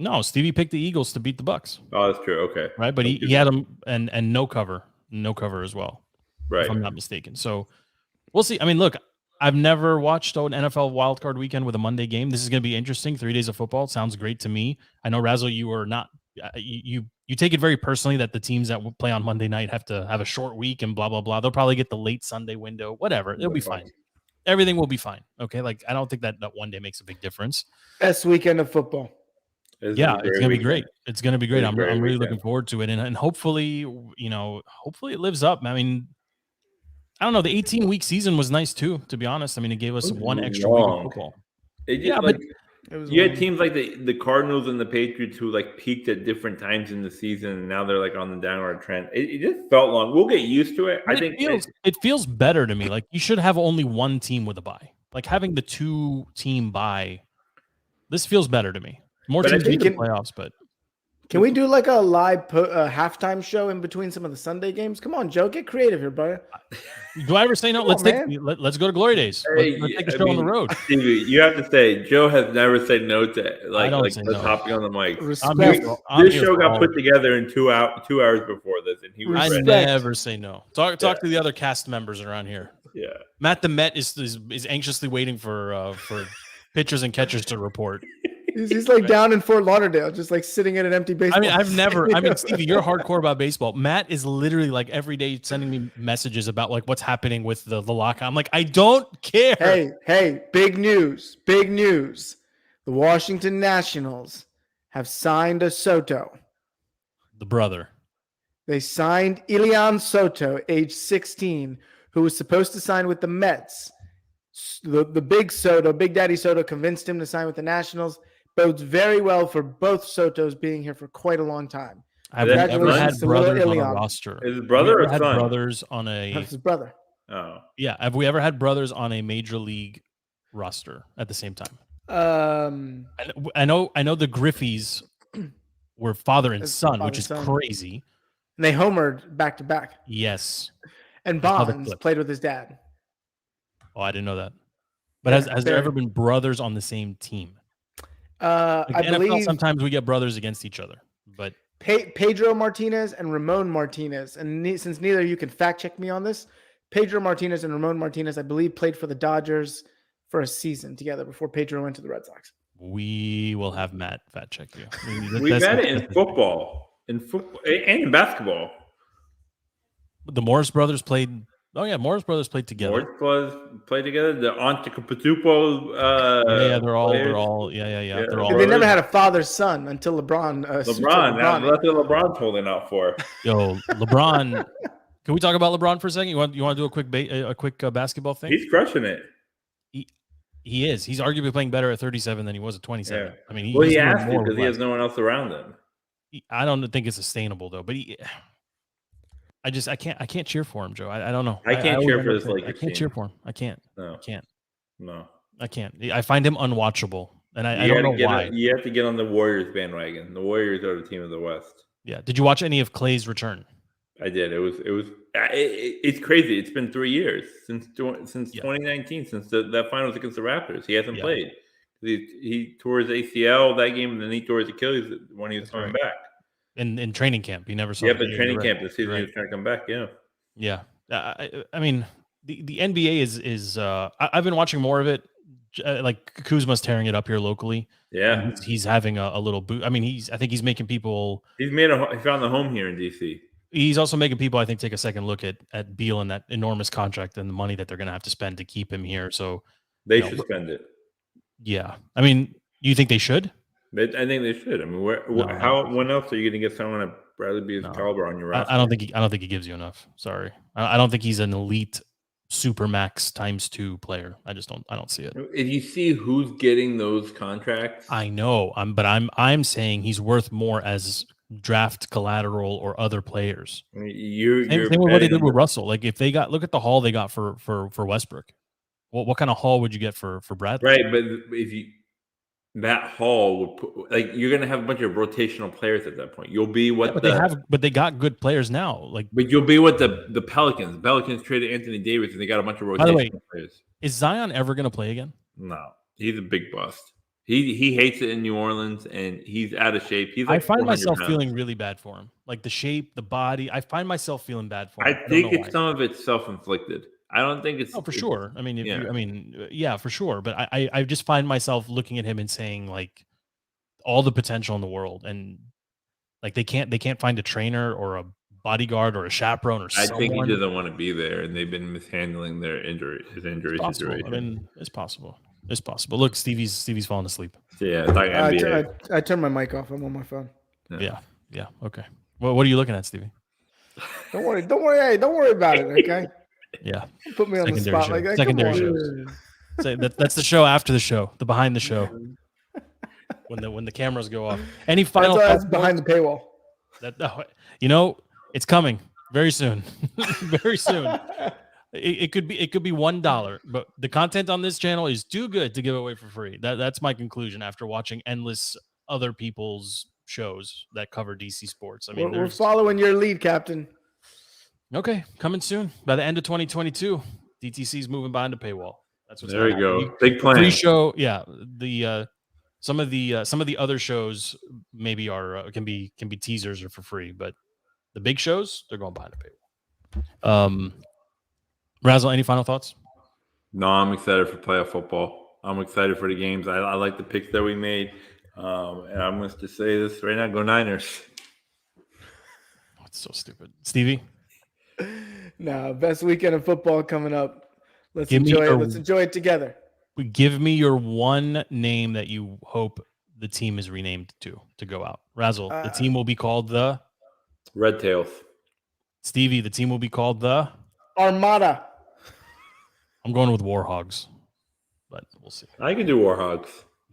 F: No, Stevie picked the Eagles to beat the Bucks.
G: Oh, that's true. Okay.
F: Right, but he had them and no cover as well.
G: Right.
F: If I'm not mistaken. So we'll see. I mean, look, I've never watched an NFL wildcard weekend with a Monday game. This is going to be interesting. 3 days of football. Sounds great to me. I know, Razzle, you are not you take it very personally that the teams that play on Monday night have to have a short week and blah, blah, blah. They'll probably get the late Sunday window, whatever. It'll be fine. Everything will be fine. Okay. Like, I don't think that one day makes a big difference.
D: Best weekend of football.
F: It's going to be great. It's going to be great. I'm really looking forward to it. And hopefully, hopefully it lives up. I mean, I don't know. The 18-week season was nice too, to be honest. I mean, it gave us one extra week of football.
G: You had teams like the Cardinals and the Patriots who like peaked at different times in the season, and now they're like on the downward trend. It just felt long. We'll get used to it.
F: It feels better to me. Like, you should have only one team with a bye. Like, having the 2-team bye, this feels better to me. More teams in the playoffs, but
D: can we do like a live halftime show in between some of the Sunday games? Come on, Joe, get creative here, brother.
F: Do I ever say no? Let's go to Glory Days. Let's take a show on the road.
G: Stevie, you have to say Joe has never said no to hopping on the mic. This show got put together in 2 hours before this, and he was ready.
F: Never say no. Talk to the other cast members around here.
G: Yeah,
F: Matt the Met is anxiously waiting for pitchers and catchers to report.
D: He's like down in Fort Lauderdale, just like sitting in an empty baseball.
F: I mean, Stevie, you're hardcore about baseball. Matt is literally like every day sending me messages about like what's happening with the lockout. I'm like, I don't care.
D: Hey, big news. The Washington Nationals have signed a Soto.
F: The brother.
D: They signed Elian Soto, age 16, who was supposed to sign with the Mets. The big Soto, Big Daddy Soto, convinced him to sign with the Nationals. Bodes very well for both Sotos being here for quite a long time.
F: I've never had brothers on a roster.
G: Is his brother or son?
F: Brothers on a.
D: That's his brother.
G: Oh,
F: yeah. Have we ever had brothers on a major league roster at the same time? I know the Griffeys were father and son, which is crazy.
D: And they homered back to back.
F: Yes.
D: And Bonds played with his dad.
F: Oh, I didn't know that. But has there
D: Barry.
F: ever been brothers on the same team? Like
D: I
F: the NFL,
D: believe
F: sometimes we get brothers against each other, but
D: Pedro Martinez and Ramon Martinez. And since neither of you can fact check me on this, Pedro Martinez and Ramon Martinez, I believe, played for the Dodgers for a season together before Pedro went to the Red Sox.
F: we will have Matt fact check you.
G: We've had it in football, and in basketball.
F: The Morris brothers played. Oh yeah, Morris brothers played together.
G: Morris brothers played together. The Antetokounmpo.
F: Yeah, they're all.
G: Yeah,
F: They're all.
D: They never had a father-son until LeBron.
G: That's what LeBron's holding out for.
F: Yo, LeBron. Can we talk about LeBron for a second? You want to do a quick basketball thing?
G: He's crushing it.
F: He is. He's arguably playing better at 37 than he was at 27.
G: Yeah.
F: I mean,
G: he has to because he has no one else around him.
F: I don't think it's sustainable though. But I can't cheer for him, Joe. I don't know.
G: I can't cheer for this Lakers
F: I can't cheer for him. I can't.
G: No.
F: I can't.
G: No.
F: I can't. I find him unwatchable, and I don't know why.
G: You have to get on the Warriors bandwagon. The Warriors are the team of the West.
F: Yeah. Did you watch any of Clay's return?
G: I did. It's crazy. It's been 3 years since 2019, since that finals against the Raptors. He hasn't played. He tore his ACL that game, and then he tore his Achilles when he was coming back.
F: In training camp, he never saw.
G: Yeah, but training camp this season he was trying to come back. Yeah.
F: Yeah. I mean, the NBA is. I've been watching more of it. Like Kuzma's tearing it up here locally.
G: Yeah,
F: he's having a little boot. I mean, I think he's making people.
G: He found the home here in DC.
F: He's also making people, I think, take a second look at Beal and that enormous contract and the money that they're going to have to spend to keep him here. So
G: they should spend it.
F: Yeah, I mean, you think they should?
G: I think they should. I mean, when else are you going to get someone at Bradley Beal's caliber on your roster?
F: I don't think he gives you enough. Sorry, I don't think he's an elite supermax ×2 player. I don't see it.
G: If you see who's getting those contracts,
F: I know. But I'm saying he's worth more as draft collateral or other players.
G: I mean,
F: same with what they did with Russell. Like if they look at the haul they got for Westbrook. What kind of haul would you get for Bradley?
G: Right, but if you that haul would put, you're going to have a bunch of rotational players at that point. You'll be what
F: but they got good players now.
G: But you'll be what the Pelicans. The Pelicans traded Anthony Davis and they got a bunch of rotational
F: By the way,
G: players.
F: Is Zion ever going to play again?
G: No, he's a big bust. He hates it in New Orleans and he's out of shape. He's
F: I find myself feeling really bad for him. Like the shape, the body. I find myself feeling bad for him.
G: I think some of it's self-inflicted. I don't think it's
F: for sure. I mean, yeah, for sure. But I just find myself looking at him and saying like all the potential in the world, and like they can't find a trainer or a bodyguard or a chaperone or someone.
G: I think he doesn't want to be there, and they've been mishandling his injury situation.
F: I mean, it's possible. It's possible. Look, Stevie's falling asleep.
G: Yeah, it's like NBA.
D: I turned my mic off. I'm on my phone.
F: Yeah. Okay. Well, what are you looking at, Stevie?
D: Don't worry. Hey, don't worry about it. Okay.
F: Yeah.
D: Put me on the spot like that.
F: Secondary shows. So that's the show after the show, the behind the show. When the cameras go off. Any final
D: that's behind the paywall.
F: It's coming very soon. Very soon. It could be $1, but the content on this channel is too good to give away for free. That's my conclusion after watching endless other people's shows that cover DC sports. I mean,
D: we're following your lead, Captain.
F: Okay, coming soon. By the end of 2022, DTC's moving behind the paywall. That's what's
G: there. You go. Big plan.
F: Free show. Yeah. The some of the other shows maybe are can be teasers or for free, but the big shows they're going behind the paywall. Razzle, any final thoughts?
G: No, I'm excited for playoff football. I'm excited for the games. I like the picks that we made, and I'm going to say this right now: go Niners.
F: It's so stupid, Stevie.
D: No, best weekend of football coming up. Let's enjoy it. Let's enjoy it together.
F: Give me your one name that you hope the team is renamed to go out. Razzle, the team will be called the
G: Red Tails.
F: Stevie, the team will be called the
D: Armada.
F: I'm going with Warhogs, but we'll see.
G: I can do Warhogs.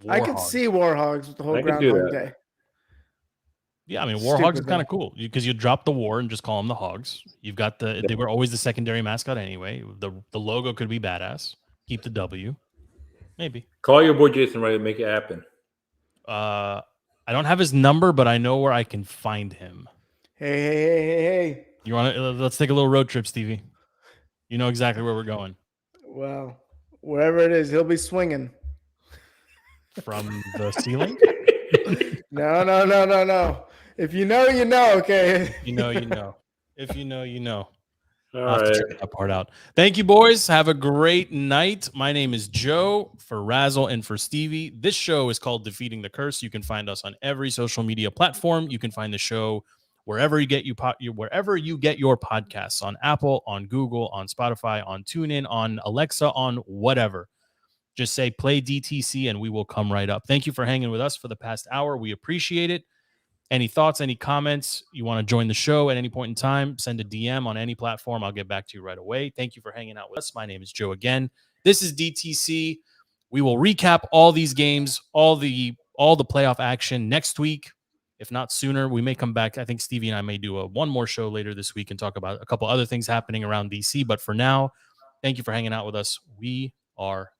D: I can see Warhogs with the whole Groundhog Day.
F: Yeah, I mean, Warhogs is kind of cool because you drop the war and just call them the Hogs. You've got they were always the secondary mascot anyway. The logo could be badass. Keep the W. Maybe.
G: Call your boy Jason Wright and make it happen.
F: I don't have his number, but I know where I can find him.
D: Hey.
F: You want to? Let's take a little road trip, Stevie. You know exactly where we're going.
D: Well, Wherever it is, he'll be swinging.
F: From the ceiling?
D: No. If you know, you know, okay?
F: You know. If you know, you know.
G: All
F: I'll have to
G: right.
F: check that part out. Thank you, boys. Have a great night. My name is Joe for Razzle and for Stevie. This show is called Defeating the Curse. You can find us on every social media platform. You can find the show wherever you get wherever you get your podcasts, on Apple, on Google, on Spotify, on TuneIn, on Alexa, on whatever. Just say play DTC and we will come right up. Thank you for hanging with us for the past hour. We appreciate it. Any thoughts, any comments, you want to join the show at any point in time, send a DM on any platform. I'll get back to you right away. Thank you for hanging out with us. My name is Joe again. This is DTC. We will recap all these games, all the playoff action next week, if not sooner. We may come back. I think Stevie and I may do one more show later this week and talk about a couple other things happening around DC. But for now, thank you for hanging out with us. We are